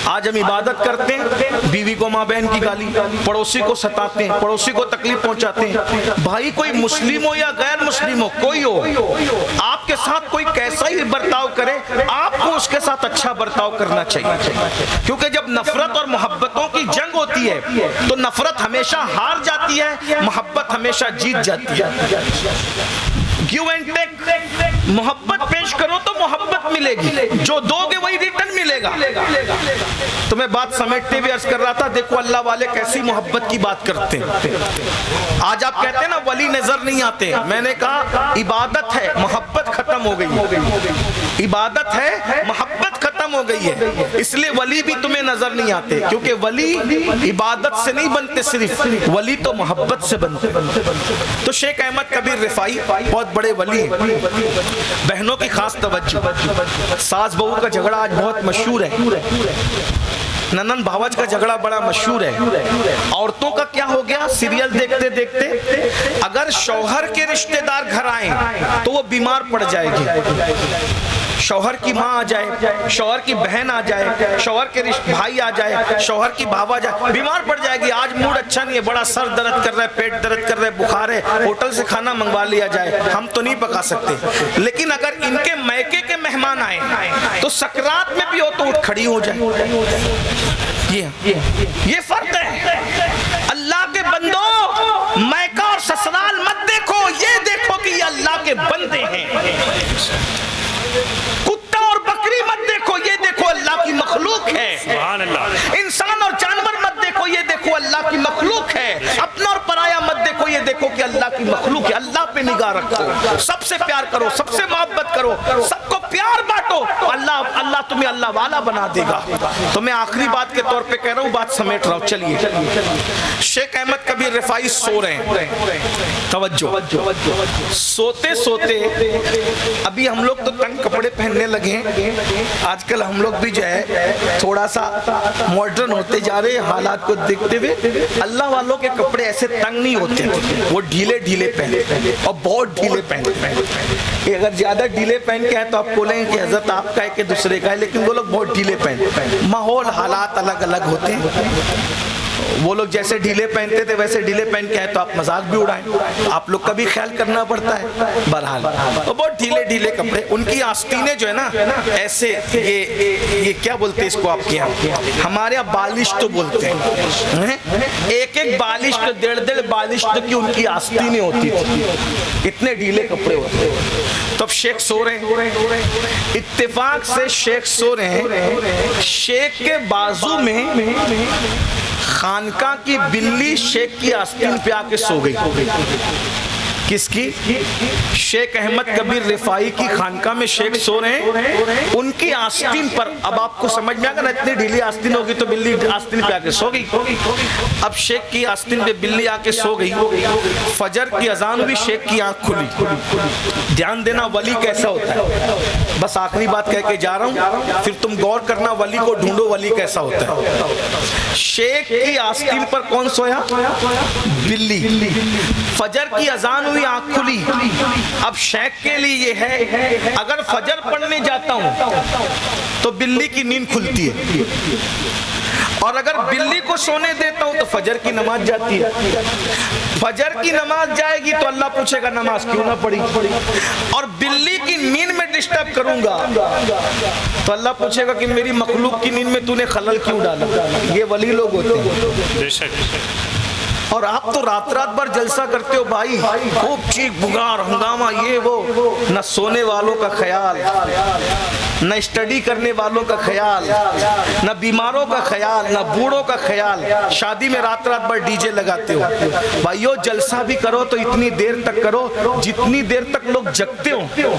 آج ہم عبادت کرتے ہیں، بیوی کو ماں بہن کی گالی، پڑوسی کو ستاتے ہیں، پڑوسی کو تکلیف پہنچاتے ہیں. بھائی کوئی مسلم ہو یا غیر مسلم ہو، کوئی ہو، آپ کے ساتھ کوئی کیسا ہی برتاؤ کرے، آپ کو اس کے ساتھ ساتھ اچھا برتاؤ کرنا چاہیے، کیونکہ جب نفرت اور محبتوں کی جنگ ہوتی ہے تو نفرت ہمیشہ ہار جاتی ہے، محبت ہمیشہ جیت جاتی ہے۔ گیو اینڈ ٹیک، محبت پیش کرو تو محبت ملے گی، جو دو گے وہی ریٹرن ملے گا۔ تو میں بات سمیٹتے ہوئے عرض کر رہا تھا، دیکھو اللہ والے کیسی محبت کی بات کرتے ہیں۔ آج آپ کہتے ہیں نا ولی نظر نہیں آتے، میں نے کہا عبادت ہے، محبت ختم ہو گئی، عبادت ہے، محبت ختم ہو گئی ہے، اس لیے ولی بھی تمہیں نظر نہیں آتے، کیونکہ ولی عبادت سے نہیں بنتے، صرف ولی تو محبت سے بنتے۔ تو شیخ احمد کبیر رفاعی بہت بڑے ولی ہیں، بہنوں کی خاص توجہ، ساس بہو کا جھگڑا آج بہت مشہور ہے، ننن بھاوج کا جھگڑا بڑا مشہور ہے۔ عورتوں کا کیا ہو گیا، سیریل دیکھتے دیکھتے اگر شوہر کے رشتہ دار گھر آئیں تو وہ بیمار پڑ جائے گی، شوہر کی ماں آ جائے، شوہر کی بہن آ جائے، شوہر کے بھائی آ جائے، شوہر کی بھاوا جائے، بیمار پڑ جائے گی، آج موڈ اچھا نہیں ہے، بڑا سر درد کر رہا ہے، پیٹ درد کر رہا ہے، بخار ہے، ہوٹل سے کھانا منگوا لیا جائے، ہم تو نہیں پکا سکتے، لیکن اگر ان کے میکے کے مہمان آئے تو سکرات میں بھی ہو تو اٹھ کھڑی ہو جائے۔ یہ فرق ہے۔ اللہ کے بندوں، میکہ اور سسرال مت دیکھو، یہ دیکھو کہ یہ اللہ کے بندے ہیں۔ کتا اور بکری مت دیکھو، یہ دیکھو اللہ کی مخلوق ہے۔ سبحان اللہ۔ انسان اور جانور مت دیکھو، یہ دیکھو اللہ کی مخلوق ہے۔ اپنا اور پرایا مت دیکھو، یہ دیکھو کہ اللہ کی مخلوق ہے۔ اللہ پہ نگاہ رکھو، سب سے پیار کرو، سب سے محبت کرو، سب کو پیار بانٹو، اللہ تمہیں اللہ والا بنا دے گا۔ تو میں آخری بات کے طور پہ کہہ رہا ہوں، بات سمیٹ رہا ہوں، چلیے۔ شیخ احمد کبیر رفاعی سو رہے ہیں، توجہ، سوتے سوتے، ابھی ہم لوگ تو تنگ کپڑے پہننے لگے ہیں، آج کل ہم لوگ بھی جو ہے تھوڑا سا ماڈرن ہوتے جا رہے ہیں، حالات کو دیکھتے ہوئے۔ اللہ والوں کے کپڑے ایسے تنگ نہیں ہوتے، وہ ڈھیلے ڈھیلے پہنتے ہیں اور بہت ڈھیلے پہنتے ہیں۔ اگر زیادہ ڈھیلے پہن کے ہیں تو آپ بولیں کہ حضرت آپ کا ہے کہ دوسرے کا ہے، لیکن وہ لوگ بہت ڈھیلے پہنتے ہیں، ماحول حالات الگ الگ ہوتے ہیں۔ وہ لوگ جیسے ڈھیلے پہنتے تھے ویسے ڈھیلے پہن کے آئے تو آپ مذاق بھی اڑائیں، آپ لوگ کا بھی خیال کرنا پڑتا ہے۔ بہرحال بہت ڈھیلے ڈھیلے کپڑے، ان کی آستینیں جو ہے نا ایسے، یہ کیا بولتے ہیں اس کو آپ کے یہاں، ہمارے یہاں بالش تو بولتے ہیں، ایک ایک بالش تو 1.5 بالش تو کی ان کی آستینیں ہوتی تھی، اتنے ڈھیلے کپڑے ہوتے ہیں۔ تو اب شیخ سو رہے ہیں، اتفاق سے شیخ سو رہے ہیں، شیخ کے بازو میں خانقاہ کی بلی شیخ کی آستین پہ آ کے سو گئی۔ کس کی؟ شیخ احمد کبیر رفاعی کی خانقاہ میں شیخ سو رہے ہیں، ان کی آستین پر۔ اب آپ کو سمجھ میں آگا نا، اتنی ڈھیلی آستین ہوگی تو بلی آستین پہ آ کے سو گئی۔ اب شیخ کی آستین پہ بلی آ کے سو گئی، فجر کی اذان ہوئی، شیخ کی آنکھ کھلی۔ دھیان دینا ولی کیسا ہوتا ہے، بس آخری بات کہہ کے جا رہا ہوں، پھر تم غور کرنا، ولی کو ڈھونڈو ولی کیسا ہوتا ہے۔ شیخ کی آستین پر کون سویا؟ بلی۔ فجر کی اذان ہوئی، آنکھ کھلی۔ اب شیخ کے لیے یہ ہے، اگر فجر پڑھنے جاتا ہوں تو بلی کی نیند کھلتی ہے، اور اگر بلی کو سونے دیتا ہوں تو فجر کی نماز جاتی ہے۔ فجر کی نماز جائے گی تو اللہ پوچھے گا نماز کیوں نہ پڑھی، اور بلی کی نیند میں ڈسٹرب کروں گا تو اللہ پوچھے گا کہ میری مخلوق کی نیند میں تو نے خلل کیوں ڈالا۔ یہ ولی لوگ ہوتے ہیں۔ بے شک۔ اور آپ تو رات بھر جلسہ کرتے ہو بھائی، خوب چیخ بگار ہنگامہ، یہ وہ، نہ سونے والوں کا خیال، نہ اسٹڈی کرنے والوں کا خیال، نہ بیماروں کا خیال، نہ بوڑھوں کا خیال۔ شادی میں رات بھر ڈی جے لگاتے ہو۔ بھائیو جلسہ بھی کرو تو اتنی دیر تک کرو جتنی دیر تک لوگ جگتے ہو۔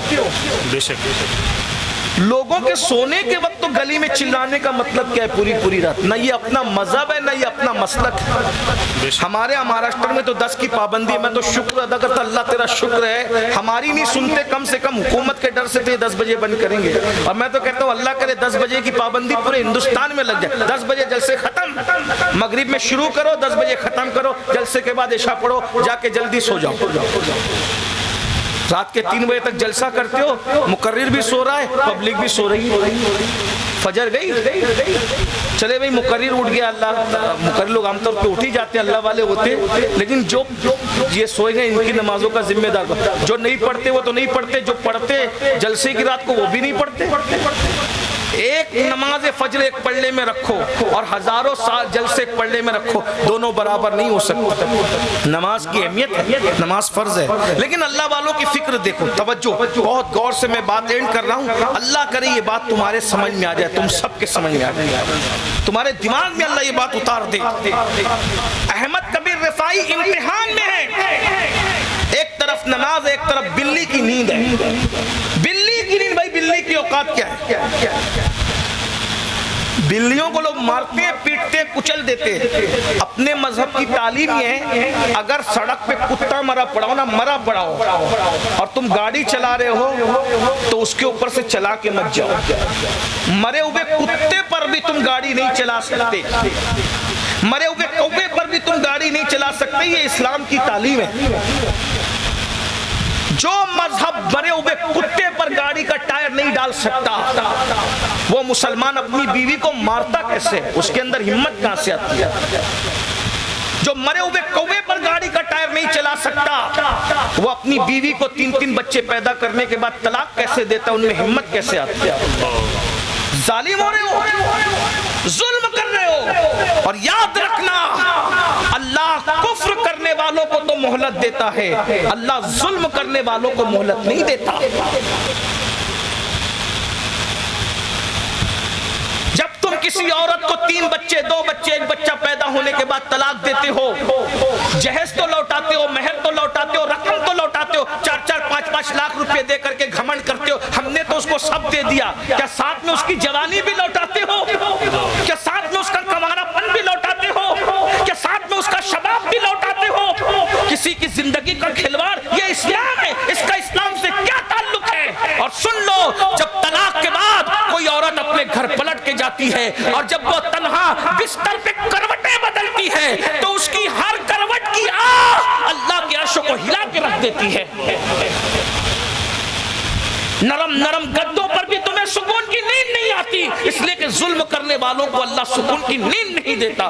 بے شک۔ لوگوں کے سونے کے وقت تو گلی میں چلانے کا مطلب کیا ہے پوری رات؟ نہ یہ اپنا مذہب ہے، نہ یہ اپنا مسلک ہے۔ ہمارے مہاراشٹر میں تو 10 کی پابندی ہے، میں تو شکر ادا کرتا، اللہ تیرا شکر ہے ہماری نہیں سنتے، کم سے کم حکومت کے ڈر سے تو یہ 10 بجے بند کریں گے، اور میں تو کہتا ہوں اللہ کرے 10 بجے کی پابندی پورے ہندوستان میں لگ جائے۔ 10 بجے جلسے ختم، مغرب میں شروع کرو، 10 بجے ختم کرو، جلسے کے بعد عشاء پڑھو، جا کے جلدی سو جاؤ۔ رات کے 3 بجے تک جلسہ کرتے ہو، مقرر بھی سو رہا ہے، پبلک بھی سو رہی ہے۔ فجر گئی، چلے بھئی مقرر اٹھ گیا، اللہ مقرر لوگ عام طور پہ اٹھ ہی جاتے ہیں، اللہ والے ہوتے، لیکن جو یہ سوئے گئے ان کی نمازوں کا ذمہ دار، جو نہیں پڑھتے وہ تو نہیں پڑھتے، جو پڑھتے جلسے کی رات کو وہ بھی نہیں پڑھتے۔ ایک نماز فجر ایک پلڑے میں رکھو اور ہزاروں سال جلسے ایک پلڑے میں رکھو، دونوں برابر نہیں ہو سکتے۔ نماز کی اہمیت ہے، نماز فرض ہے، لیکن اللہ والوں کی فکر دیکھو، توجہ، بہت غور سے میں بات اینڈ کر رہا ہوں، اللہ کرے یہ بات تمہارے سمجھ میں آ جائے، تم سب کے سمجھ میں آ جائے، تمہارے دماغ میں اللہ یہ بات اتار دے۔ احمد کبیر رفاعی امتحان میں ہے، ایک طرف نماز، ایک طرف بلی کی نیند ہے۔ بلی کی نیند، بھائی بلی کی اوقات کیا ہے؟ بلیوں کو لوگ مارتے ہیں، پیٹتے ہیں، کچل دیتے ہیں۔ اپنے مذہب کی تعلیم یہ ہے، اگر سڑک پہ کتا مرا پڑا ہو نا، مرا پڑا ہو، اور تم گاڑی چلا رہے ہو تو اس کے اوپر سے چلا کے مت جاؤ۔ مرے ہوئے کتے پر بھی تم گاڑی نہیں چلا سکتے، مرے ہوئے کوے پر بھی تم گاڑی نہیں چلا سکتے، یہ اسلام کی تعلیم ہے۔ جو مذہب مرے ہوئے کتے پر گاڑی کا ٹائر نہیں ڈال سکتا، وہ مسلمان اپنی بیوی کو مارتا کیسے؟ اس کے اندر ہمت کہاں سے آتی ہے؟ جو مرے ہوئے کوے پر گاڑی کا ٹائر نہیں چلا سکتا، وہ اپنی بیوی کو 3 بچے پیدا کرنے کے بعد طلاق کیسے دیتا؟ ان میں ہمت کیسے آتی ہے؟ ظالم ہو رہے ہو، ظلم کر رہے ہو، اور یاد رکھنا اللہ کفر کرنے والوں کو تو مہلت دیتا ہے، اللہ ظلم کرنے والوں کو مہلت نہیں دیتا۔ جب تم کسی عورت کو 3 بچے، 2 بچے، 1 بچہ پیدا ہونے کے بعد طلاق دیتے ہو، جہیز تو لوٹاتے ہو، مہر تو لوٹاتے ہو، رقم تو لوٹاتے ہو، 4-4 5-5 لاکھ روپے دے کر کے گھمنڈ کرتے ہو، ہم نے تو اس کو سب دے دیا، کیا ساتھ میں اس کی جوانی بھی لوٹاتے ہو؟ کیا ساتھ میں اس کا کمانا پن بھی لوٹاتے ہو؟ کیا ساتھ میں اس کا شباب بھی لوٹاتے ہو؟ کسی کی زندگی کا کھلواڑ یہ اسلام ہے، اس کا اسلام سے کیا تعلق ہے؟ اور سن لو، جب طلاق کے بعد کوئی عورت اپنے گھر پلٹ کے جاتی ہے اور جب وہ تنہا بستر پہ کروٹیں بدلتی ہے تو اس کی ہر کروٹ کی آہ اللہ کے عرش کو ہلا کے رکھ دیتی ہے۔ نرم نرم گدوں پر بھی تمہیں سکون کی نیند نہیں آتی، اس لیے کہ ظلم کرنے والوں کو اللہ سکون کی نیند نہیں دیتا۔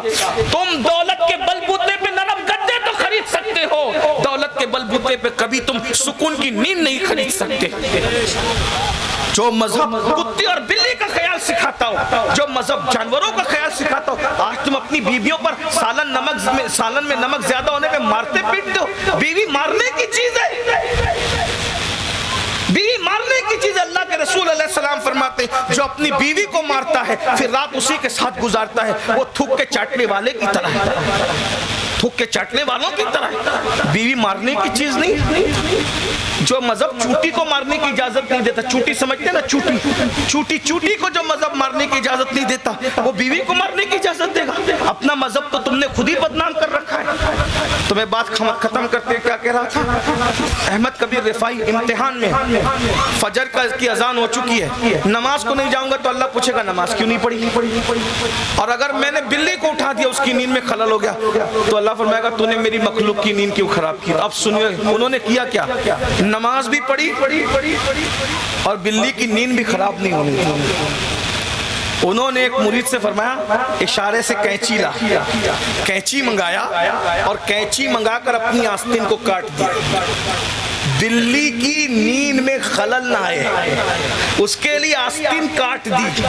تم دولت کے بلبوتے پہ نرم گدے تو خرید سکتے ہو، دولت کے بلبوتے پہ کبھی تم سکون کی نیند نہیں خرید سکتے۔ جو مذہب کتے اور بلی کا خیال سکھاتا ہو، جو مذہب جانوروں کا خیال سکھاتا ہو، آج تم اپنی بیویوں پر سالن میں نمک زیادہ ہونے پہ مارتے پیٹتے ہو۔ بیوی مارنے کی چیز ہے، بیوی مارنے کی چیز۔ اللہ کے رسول علیہ السلام فرماتے ہیں جو اپنی بیوی کو مارتا ہے پھر رات اسی کے ساتھ گزارتا ہے، وہ تھوک کے چاٹنے والے کی طرح ہے، تھوک کے چاٹنے والوں کی طرح ہے۔ بیوی مارنے کی چیز نہیں۔ جو مذہب چوٹی کو مارنے کی اجازت نہیں دیتا، چوٹی سمجھتے نا، چوٹی کو جو مذہب مارنے کی اجازت نہیں دیتا وہ بیوی کو مارنے کی اجازت دے گا؟ اپنا مذہب تو تم نے خود ہی بدنام کر رکھا ہے۔ تو میں بات ختم کرتے کیا کہہ رہا تھا؟ احمد کبیر رفاعی امتحان میں، فجر کی اذان ہو چکی ہے، نماز کو نہیں جاؤں گا تو اللہ پوچھے گا نماز کیوں نہیں پڑھی؟ اور اگر میں نے بلی کو اٹھا دیا، اس کی نیند میں خلل ہو گیا، تو اللہ فرمائے گا تو نے میری مخلوق کی نیند کیوں خراب کی؟ اب سنیے انہوں نے کیا کیا، نماز بھی پڑھی اور بلی کی نیند بھی خراب نہیں ہونی تھی۔ انہوں نے ایک مرید سے فرمایا اشارے سے کینچی لا، کینچی منگایا اور کینچی منگا کر اپنی آستین کو کاٹ دیا۔ بلی کی نیند میں خلل نہ آئے اس کے لیے آستین کاٹ دی۔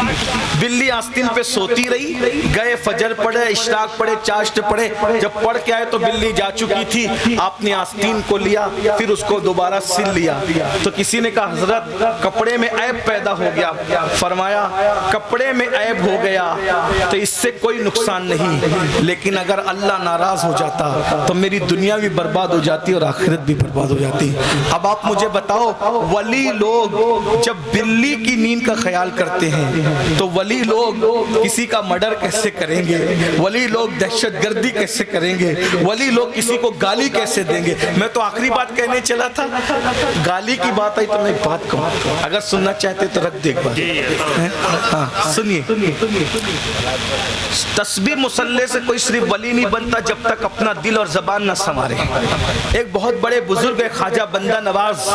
بلی آستین پہ سوتی رہی، گئے فجر پڑھے، اشراق پڑھے، چاشت پڑھے، جب پڑھ کے آئے تو بلی جا چکی تھی۔ آپ نے آستین کو لیا، پھر اس کو دوبارہ سل لیا۔ تو کسی نے کہا حضرت کپڑے میں عیب پیدا ہو گیا۔ فرمایا کپڑے میں عیب ہو گیا تو اس سے کوئی نقصان نہیں، لیکن اگر اللہ ناراض ہو جاتا تو میری دنیا بھی برباد ہو جاتی اور آخرت بھی برباد ہو جاتی۔ اب آپ مجھے بتاؤ، ولی لوگ جب بلی کی نیند کا خیال کرتے ہیں تو ولی لوگ کسی کا مرڈر کیسے کریں گے؟ ولی لوگ دہشت گردی کیسے کریں گے؟ ولی لوگ کسی کو گالی کیسے دیں گے؟ میں تو آخری بات کہنے چلا تھا، گالی کی بات آئی تو میں ایک بات کہوں، اگر سننا چاہتے تو رکھ دے ایک بات۔ ہاں سنیے، تسبیح مسلح سے کوئی صرف ولی نہیں بنتا جب تک اپنا دل اور زبان نہ سنوارے۔ ایک بہت بڑے بزرگ خواجہ بندہ بندہ نواز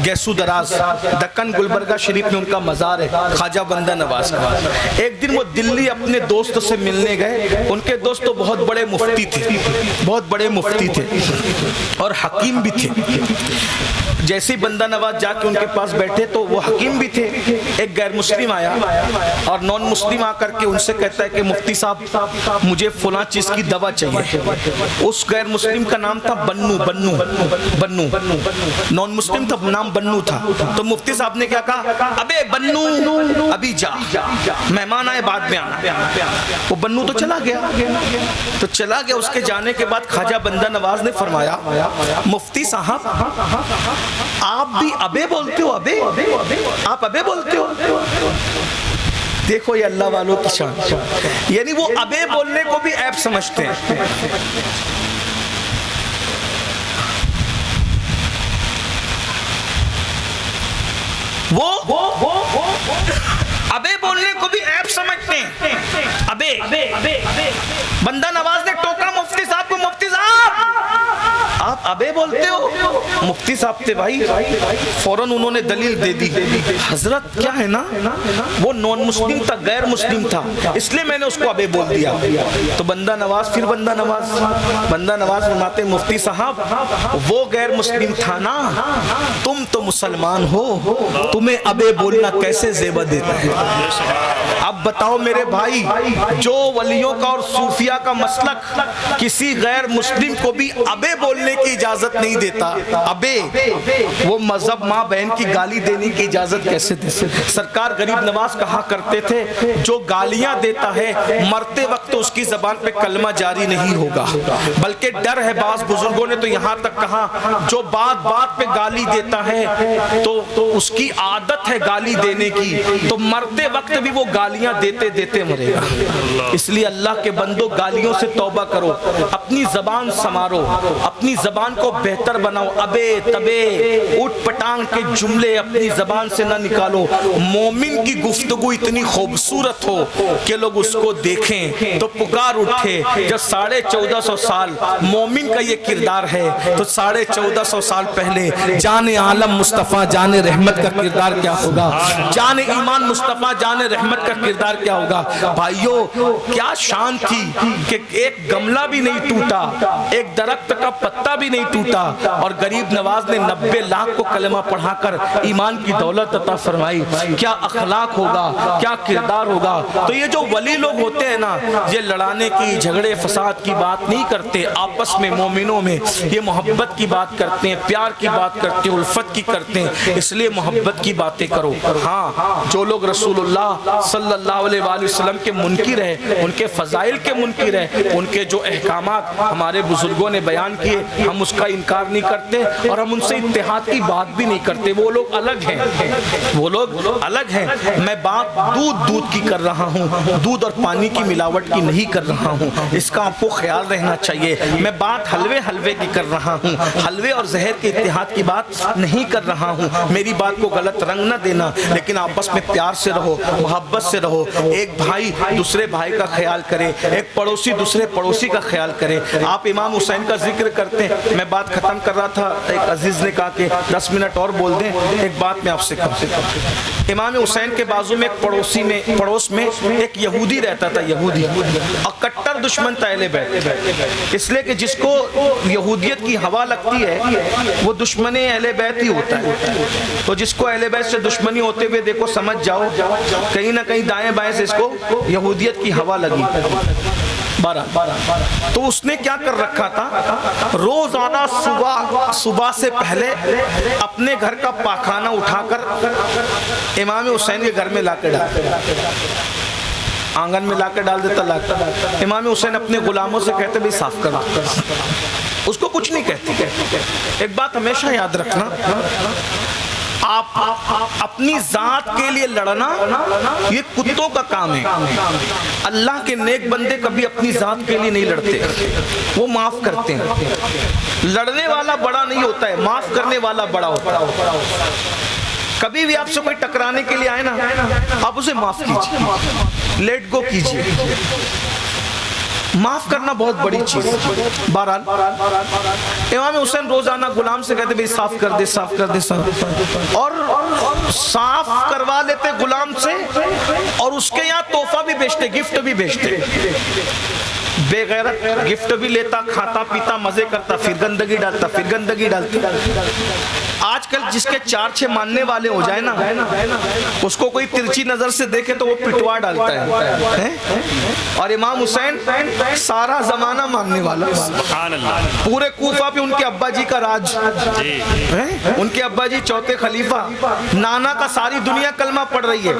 گیسو دراز دکن گلبرگہ شریف میں ان کا مزار ہے خواجہ بندہ نواز کا. ایک دن وہ دلی اپنے دوست سے ملنے گئے. ان کے دوست تو بہت بڑے مفتی تھے, بہت بڑے مفتی تھے اور حکیم بھی تھے. جیسے بندہ نواز جا کے ان کے پاس بیٹھے تو وہ حکیم بھی تھے. ایک غیر مسلم آیا اور نان مسلم آ کر کے ان سے کہتا ہے کہ مفتی صاحب مجھے فلاں چیز کی دوا چاہیے. اس غیر مسلم کا نام تھا بنو. بنو بنو نان مسلم تھا, نام بنو تھا. تو مفتی صاحب نے کیا کہا, ابے بنو ابھی جا, مہمان آئے بعد میں آنا. وہ بنو تو چلا گیا. تو چلا گیا. اس کے جانے کے بعد خواجہ بندہ نواز نے فرمایا مفتی صاحب آپ بھی ابے بولتے ہو, ابے آپ ابے بولتے ہو. دیکھو یہ اللہ والوں کی شان, یعنی وہ ابے بولنے کو بھی عیب سمجھتے ہیں. وہ ابے بولنے کو بھی عیب سمجھتے ہیں. ابے بندہ نواز نے ٹوکا مفتی صاحب کو, مفتی صاحب آپ ابے بولتے ہو. مفتی صاحب تھے بھائی, فوراً انہوں نے دلیل دے دی. حضرت کیا ہے نا وہ نان مسلم تھا, غیر مسلم تھا, اس لیے میں نے اس کو ابے بول دیا. تو بندہ نواز پھر بندہ نواز فرماتے مفتی صاحب وہ غیر مسلم تھا نا, تم تو مسلمان ہو, تمہیں ابے بولنا کیسے زیبا دیتا ہے. اب بتاؤ میرے بھائی, جو ولیوں کا اور صوفیاء کا مسلک کسی غیر مسلم کو بھی ابے بولنے کی اجازت نہیں دیتا, ابے وہ مذہب ماں بہن کی گالی دینے کی اجازت کیسے دے. سرکار غریب نواز کہا کرتے تھے جو گالیاں دیتا ہے مرتے وقت اس کی زبان پہ کلمہ جاری نہیں ہوگا, بلکہ ڈر ہے. بعض بزرگوں نے تو یہاں تک کہا جو بات بات پہ گالی دیتا ہے تو اس کی عادت ہے گالی دینے کی, تو مرتے وقت بھی وہ گالیاں دیتے دیتے مرے گا. اس لیے اللہ کے بندو گالیوں سے توبہ کرو, اپنی زبان سنوارو, اپنی زبان کو بہتر بناؤ. ابے تبے اٹھ پٹانگ کے جملے اپنی زبان سے نہ نکالو. مومن کی گفتگو اتنی خوبصورت ہو کہ لوگ اس کو دیکھیں تو پکار اٹھے. جب 1450 سال مومن کا یہ کردار ہے تو 1450 سال پہلے جان عالم مصطفیٰ جان رحمت کا کردار کیا ہوگا, جان ایمان مصطفیٰ جان رحمت کا کردار کیا ہوگا. بھائیو کیا شان تھی کہ ایک گملہ بھی نہیں ٹوٹا, ایک درخت کا پتا بھی نہیں ٹوٹا, اور غریب نواز نے 90 لاکھ کو کلمہ پڑھا کر ایمان کی دولت عطا فرمائی. کیا اخلاق ہوگا, کیا کردار ہوگا. تو یہ جو ولی لوگ ہوتے ہیں نا, یہ لڑانے کی, جھگڑے فساد کی بات نہیں کرتے, آپس میں مومنوں میں یہ محبت کی بات کرتے ہیں, پیار کی بات کرتے ہیں, الفت کی کرتے ہیں. اس لیے محبت کی باتیں کرو. ہاں جو لوگ رسول اللہ صلی اللہ علیہ وآلہ وسلم کے منکر ہیں, ان کے فضائل کے منکر ہیں, ان کے جو احکامات ہمارے بزرگوں نے بیان کیے ہم اس کا انکار نہیں کرتے, اور ہم ان سے اتحاد کی بات بھی نہیں کرتے. وہ لوگ الگ ہیں, وہ لوگ الگ ہیں. میں بات دودھ کی کر رہا ہوں, دودھ اور پانی کی ملاوٹ کی نہیں کر رہا ہوں, اس کا آپ کو خیال رہنا چاہیے. میں بات حلوے کی کر رہا ہوں, حلوے اور زہر کے اتحاد کی بات نہیں کر رہا ہوں. میری بات کو غلط رنگ نہ دینا, لیکن آپس میں پیار سے رہو, محبت سے رہو. ایک بھائی دوسرے بھائی کا خیال کرے, ایک پڑوسی دوسرے پڑوسی کا خیال کرے. آپ امام حسین کا ذکر کرتے ہیں, میں بات ختم کر رہا تھا, ایک عزیز نے کہا کہ 10 منٹ اور بول دیں. ایک بات میں آپ سے کہوں, امام حسین کے بازو میں ایک پڑوس میں ایک یہودی رہتا تھا, یہودی, اور کٹر دشمن تھا اہل بیت. اس لیے کہ جس کو یہودیت کی ہوا لگتی ہے وہ دشمن اہل بیت ہی ہوتا ہے. تو جس کو اہل بیت سے دشمنی ہوتے ہوئے دیکھو سمجھ جاؤ کہیں نہ کہیں دائیں بائیں سے اس کو یہودیت کی ہوا لگی. تو اس نے کیا کر رکھا تھا, روزانہ صبح سے پہلے اپنے گھر کا پاخانہ اٹھا کر امام حسین کے گھر میں لا کے ڈالتا, آنگن میں لا کے ڈال دیتا. امام حسین اپنے غلاموں سے کہتے بھی صاف کرو, اس کو کچھ نہیں کہتے. ایک بات ہمیشہ یاد رکھنا, آپ اپنی ذات کے لیے لڑنا یہ کتوں کا کام ہے. اللہ کے نیک بندے کبھی اپنی ذات کے لیے نہیں لڑتے, وہ معاف کرتے ہیں. لڑنے والا بڑا نہیں ہوتا ہے, معاف کرنے والا بڑا ہوتا ہے. کبھی بھی آپ سے کوئی ٹکرانے کے لیے آئے نا, آپ اسے معاف کیجئے, لیٹ گو کیجئے. معاف کرنا بہت بڑی چیز ہے۔ بہرحال امام حسین روزانہ غلام سے کہتے بھئی صاف کر دے، صاف کر دے، اور صاف کروا لیتے غلام سے، اور اس کے یہاں تحفہ بھی بیچتے، گفٹ بھی بیچتے۔ بے غیرت گفٹ بھی لیتا، کھاتا پیتا، مزے کرتا، پھر گندگی ڈالتا، پھر گندگی ڈالتا۔ آج کل جس کے 4-6 ماننے والے ہو جائے نا، اس کو کوئی ترچی نظر سے دیکھے تو وہ پٹوا ڈالتا ہے۔ اور امام حسین سارا زمانہ ماننے والا، سبحان اللہ، پورے کوفہ پہ ان کے ابا جی کا راج، ان کے ابا جی چوتھے خلیفہ، نانا کا ساری دنیا کلمہ پڑھ رہی ہے،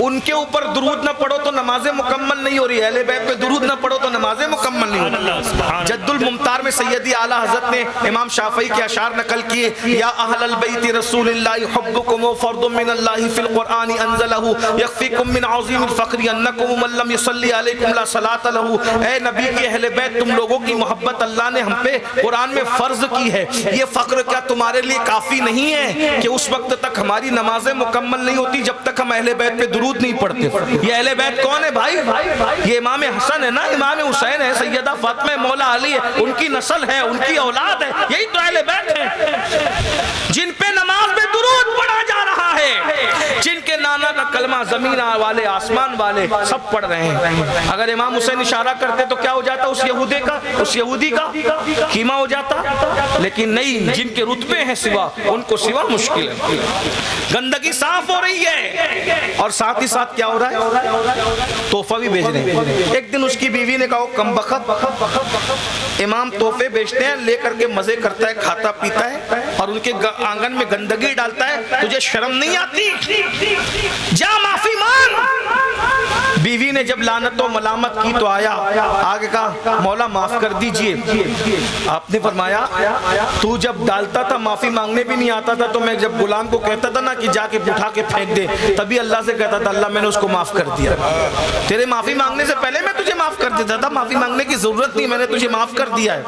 ان کے اوپر درود نہ پڑھو تو نمازیں مکمل نہیں ہو رہی، اہل بیت پہ درود نہ پڑھو تو نمازیں مکمل نہیں ہو رہی۔ جد الممتار میں سیدی اعلیٰ حضرت نے امام شافعی کے اشعار نقل کیے، یا اہل البیت رسول اللہ حبکم فرض من اللہ فی القرآن انزلہ یکفیکم من عظیم الفقر انکم من لم یصلی علیکم لا صلاۃ لہ۔ اے نبی کے اہل بیت، تم لوگوں کی محبت اللہ نے ہم پہ قرآن میں فرض کی ہے، یہ فقر کیا تمہارے لیے کافی نہیں ہے کہ اس وقت تک ہماری نمازیں مکمل نہیں ہوتی جب تک ہم اہل بیت پہ درود نہیں پڑھتے؟ یہ اہل بیت کون ہے بھائی؟ یہ امام حسن ہے نا، امام حسین ہے، سیدہ فاطمہ، مولا علی ہے، ان کی نسل ہے، ان کی اولاد ہے، یہی تو اہل بیت ہے جن پہ نماز میں درود پڑھا جا رہا ہے، جن کے نانا کا کلمہ زمین والے آسمان والے سب پڑھ رہے ہیں۔ اگر امام حسین اشارہ کرتے تو کیا ہو جاتا؟ اس یہودی کا کیما ہو جاتا، لیکن نہیں، جن کے رتبے ہیں سوا، ان کو سوا مشکل ہے۔ گندگی صاف ہو رہی ہے، اور ساتھ ہی ساتھ کیا ہو رہا ہے؟ تحفہ بھی بھیج رہے ہیں۔ ایک دن اس کی بیوی نے کہا کم بخت، امام تحفے بیچتے ہیں، لے کر کے مزے کرتا ہے، کھاتا پیتا ہے، اور ان کے آنگن میں گندگی ڈالتا ہے، تجھے شرم نہیں آتی؟ جا معافی مانگ۔ بیوی نے جب لعنت و ملامت کی تو آیا، آگے کہا مولا معاف کر دیجئے۔ آپ نے فرمایا تو جب ڈالتا تھا معافی مانگنے بھی نہیں آتا تھا، تو میں جب غلام کو کہتا تھا نا کہ جا کے اٹھا کے پھینک دے، تبھی اللہ سے کہتا تھا اللہ میں نے اس کو معاف کر دیا، تیرے معافی مانگنے سے پہلے میں تجھے معاف کر دیتا تھا، معافی مانگنے کی ضرورت نہیں، میں نے تجھے معاف کر دیا ہے۔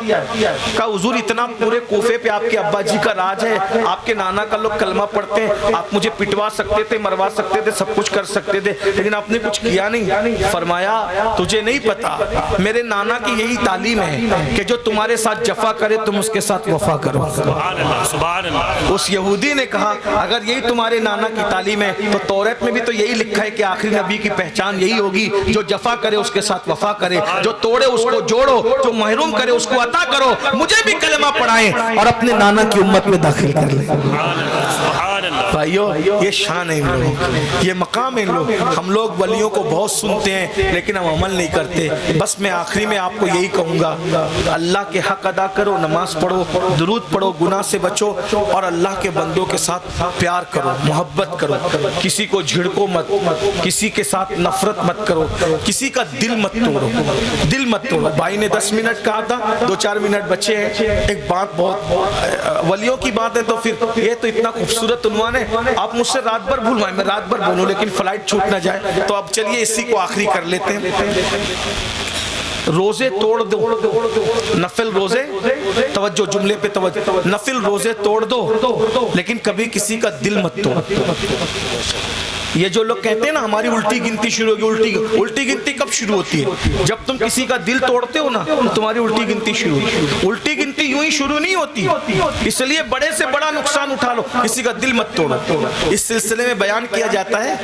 کہا حضور اتنا پورے کوفے پہ آپ کے ابا جی کا راج ہے، آپ کے نانا کا لوگ کلمہ پڑھتے ہیں، آپ مجھے پٹوا سکتے تھے، مروا سکتے تھے، سب کچھ کر سکتے تھے، لیکن آپ نے کچھ کیا نہیں۔ فرمایا تجھے نہیں پتا، میرے نانا کی یہی تعلیم ہے کہ جو تمہارے ساتھ جفا کرے تم اس کے ساتھ وفا کرو۔ سبحان اللہ، سبحان اللہ۔ اس یہودی نے کہا اگر یہی تمہارے نانا کی تعلیم ہے تو توریت میں بھی تو یہی لکھا ہے کہ آخری نبی کی پہچان یہی ہوگی، جو جفا کرے اس کے ساتھ وفا کرے، جو توڑے اس کو جوڑو، جو محروم کرے اس کو عطا کرو۔ مجھے بھی کلمہ پڑھائیں اور اپنے نانا کی امت میں داخل کر لیں۔ بھائیو یہ شان ہے ان لوگوں، یہ مقام ہے ان لوگ۔ ہم لوگ ولیوں کو بہت سنتے ہیں لیکن ہم عمل نہیں کرتے۔ بس میں آخری میں آپ کو یہی کہوں گا، اللہ کے حق ادا کرو، نماز پڑھو، درود پڑھو، گناہ سے بچو، اور اللہ کے بندوں کے ساتھ پیار کرو، محبت کرو، کسی کو جھڑکو مت، کسی کے ساتھ نفرت مت کرو، کسی کا دل مت توڑو، دل مت توڑو۔ بھائی نے 10 منٹ کہا تھا، 2-4 منٹ بچے ہیں۔ ایک بات بہت ولیوں کی بات ہے تو پھر یہ تو اتنا خوبصورت عنوان ہے، آپ مجھ سے رات بھر بھولوائیں، میں رات بھر بولوں لیکن فلائٹ چھوٹ نہ جائے، تو اب چلیے اسی کو آخری کر لیتے ہیں۔ روزے توڑ دو، نفل روزے، توجہ جملے پہ توجہ، نفل روزے توڑ دو لیکن کبھی کسی کا دل مت توڑ۔ یہ جو لوگ کہتے ہیں نا ہماری الٹی گنتی شروع ہوگی، الٹی گنتی کب شروع ہوتی ہے؟ جب تم کسی کا دل توڑتے ہو نا تمہاری الٹی گنتی شروع ہوتی ہے۔ الٹی گنتی یوں ہی شروع نہیں ہوتی، اس لیے بڑے سے بڑا نقصان اٹھا لو، کسی کا دل مت توڑو۔ اس سلسلے میں بیان کیا جاتا ہے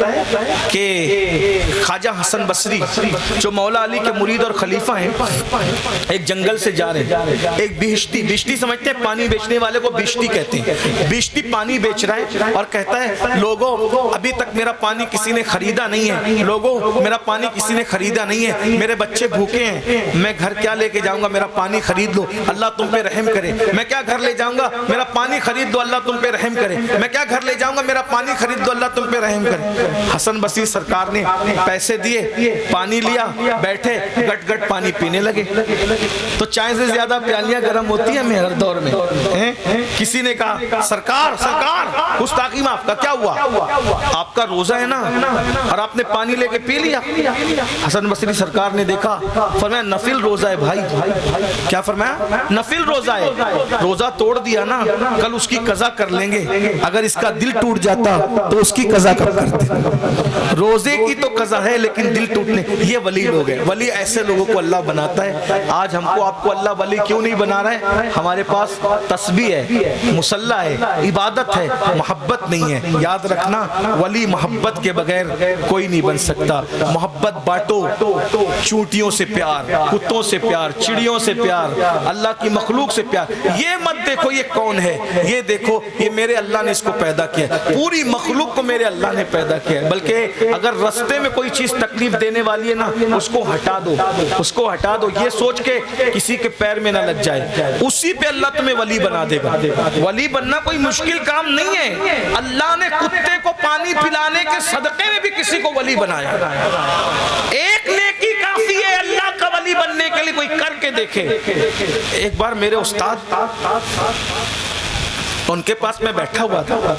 کہ خواجہ حسن بصری جو مولا علی کے مرید اور خلیفہ ہیں، ایک جنگل سے جا رہے ہیں، ایک بشتی سمجھتے ہیں، پانی بیچنے والے کو بشتی کہتے ہیں، بشتی پانی بیچ رہا ہے اور کہتا ہے لوگوں ابھی تک میرا پانی کسی نے خریدا نہیں ہے، لوگوں میرا پانی کسی نے خریدا نہیں ہے، میرے بچے بھوکے ہیں، میں گھر کیا لے کے جاؤں گا، میرا پانی خرید لو، اللہ تم پہ رحم کرے۔ میں کیا گھر لے جاؤں گا، میرا پانی خرید دو، اللہ تم پہ رحم کرے۔ میں کیا گھر لے جاؤں گا، میرا پانی خرید دو، اللہ تم پہ رحم کرے۔ حسن بصری سرکار نے پیسے دیے، پانی لیا، بیٹھے گٹ گٹ پانی پینے لگے۔ تو چائے سے زیادہ پیالیاں گرم ہوتی ہیں ہر دور میں۔ کسی نے کہا سرکار گستاخی معاف کا کیا ہوا؟ آپ کا روزہ روزہ ہے نا اور آپ نے پانی لے کے پی لیا. حسن بصری سرکار نے دیکھا, فرمایا نفل روزہ ہے بھائی. کیا فرمایا؟ نفل روزہ ہے. روزہ توڑ دیا نا, کل اس کی قضا کر لیں گے. اگر اس کا دل ٹوٹ جاتا تو اس کی قضا کب کرتے؟ روزے کی تو قضا ہے لیکن دل ٹوٹنے. یہ ولی لوگ ہیں. ولی ایسے لوگوں کو اللہ بناتا ہے. آج ہم کو آپ کو اللہ ولی کیوں نہیں بنا رہا ہے؟ ہمارے پاس تسبیح ہے, مصلی ہے, عبادت ہے, محبت نہیں ہے. یاد رکھنا, ولی محبت کے بغیر کوئی نہیں بن سکتا. محبت بانٹو, چونٹیوں سے پیار, کتوں سے پیار, چڑیوں سے پیار, اللہ کی مخلوق سے پیار. یہ مت دیکھو یہ کون ہے, یہ دیکھو یہ میرے اللہ نے اس کو پیدا کیا. پوری مخلوق کو میرے اللہ نے پیدا کیا. بلکہ اگر رستے میں کوئی چیز تکلیف دینے والی ہے نا, اس کو ہٹا دو, اس کو ہٹا دو, یہ سوچ کے کسی کے پیر میں نہ لگ جائے. اسی پہ اللہ تمہیں ولی بنا دے گا. ولی بننا کوئی مشکل کام نہیں ہے. اللہ نے کتے کو پانی پلانے کے صدقے میں بھی کسی کو ولی بنایا. ایک نیکی کافی ہے اللہ کا ولی بننے کے لیے. کوئی کر کے دیکھے. ایک بار میرے استاد, ان کے پاس میں بیٹھا ہوا تھا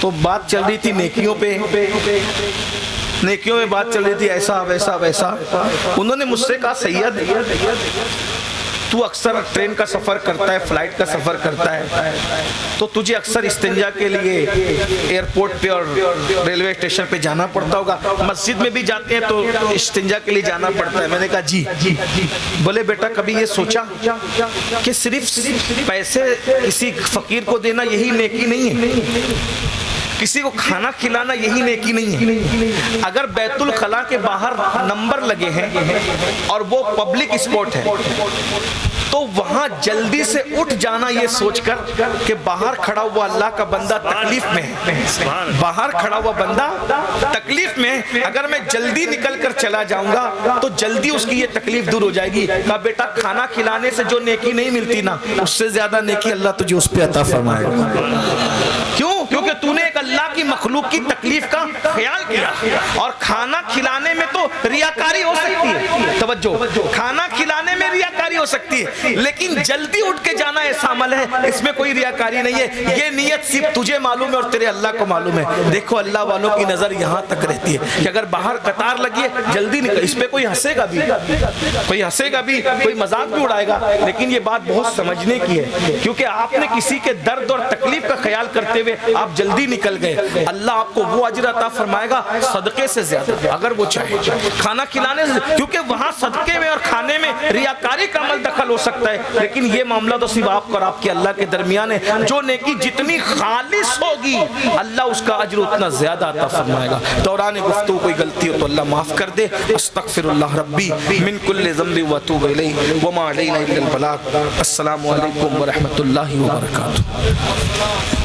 تو بات چل رہی تھی نیکیوں پہ, نیکیوں میں بات چل رہی تھی, ایسا ویسا ویسا. انہوں نے مجھ سے کہا سید تو اکثر ٹرین کا سفر کرتا ہے, فلائٹ کا سفر کرتا ہے, تو تجھے اکثر استنجا کے لیے ایئرپورٹ پہ اور ریلوے اسٹیشن پہ جانا پڑتا ہوگا. مسجد میں بھی جاتے ہیں تو استنجا کے لیے جانا پڑتا ہے. میں نے کہا جی. بولے بیٹا کبھی یہ سوچا کہ صرف پیسے کسی فقیر کو دینا یہی نیکی نہیں ہے؟ کسی کو کھانا کھلانا یہی نیکی نہیں ہے؟ اگر بیت الخلا کے باہر نمبر لگے ہیں اور وہ پبلک اسپاٹ ہے تو وہاں جلدی سے اٹھ جانا یہ سوچ کر کہ باہر کھڑا ہوا اللہ کا بندہ تکلیف میں ہے, باہر کھڑا ہوا بندہ تکلیف میں ہے, اگر میں جلدی نکل کر چلا جاؤں گا تو جلدی اس کی یہ تکلیف دور ہو جائے گی. کہا بیٹا کھانا کھلانے سے جو نیکی نہیں ملتی نا, اس سے زیادہ نیکی اللہ تجھے اس پہ عطا فرمائے گا. کیوں؟ کیونکہ تو نے ایک اللہ کی مخلوق کی تکلیف کا خیال کیا. اور کھانا کھلانے میں تو ریاکاری ہو سکتی ہے, توجہ, کھانا کھلانے میں ریاکاری ہو سکتی ہے, لیکن جلدی اٹھ کے جانا ایسا عمل ہے اس میں کوئی ریاکاری نہیں ہے. یہ نیت صرف تجھے معلوم ہے اور تیرے اللہ کو معلوم ہے. دیکھو اللہ والوں کی نظر یہاں تک رہتی ہے کہ اگر باہر قطار لگی ہے جلدی نکل. اس پہ کوئی ہنسے گا بھی, کوئی ہنسے گا بھی, کوئی مذاق بھی اڑائے گا, لیکن یہ بات بہت سمجھنے کی ہے کیونکہ آپ نے کسی کے درد اور تکلیف کا خیال کرتے ہوئے آپ جلدی نکل گئے. اللہ آپ کو وہ اجر عطا فرمائے گا صدقے سے زیادہ اگر وہ چاہے. کھانا کھلانے سے, کیونکہ وہاں صدقے میں اور کھانے میں ریاکاری کا عمل دخل ہو سکتا ہے, لیکن یہ معاملہ تو صرف آپ اور آپ کے اللہ کے درمیان ہے. جو نیکی جتنی خالص ہوگی اللہ اس کا اجر اتنا زیادہ عطا فرمائے گا. دوران گفتگو کوئی غلطی ہو تو اللہ معاف کر دے. استغفر اللہ ربی من کل ذنب واتوب الیہ وما علینا الا البلاغ. السلام علیکم ورحمۃ اللہ وبرکاتہ.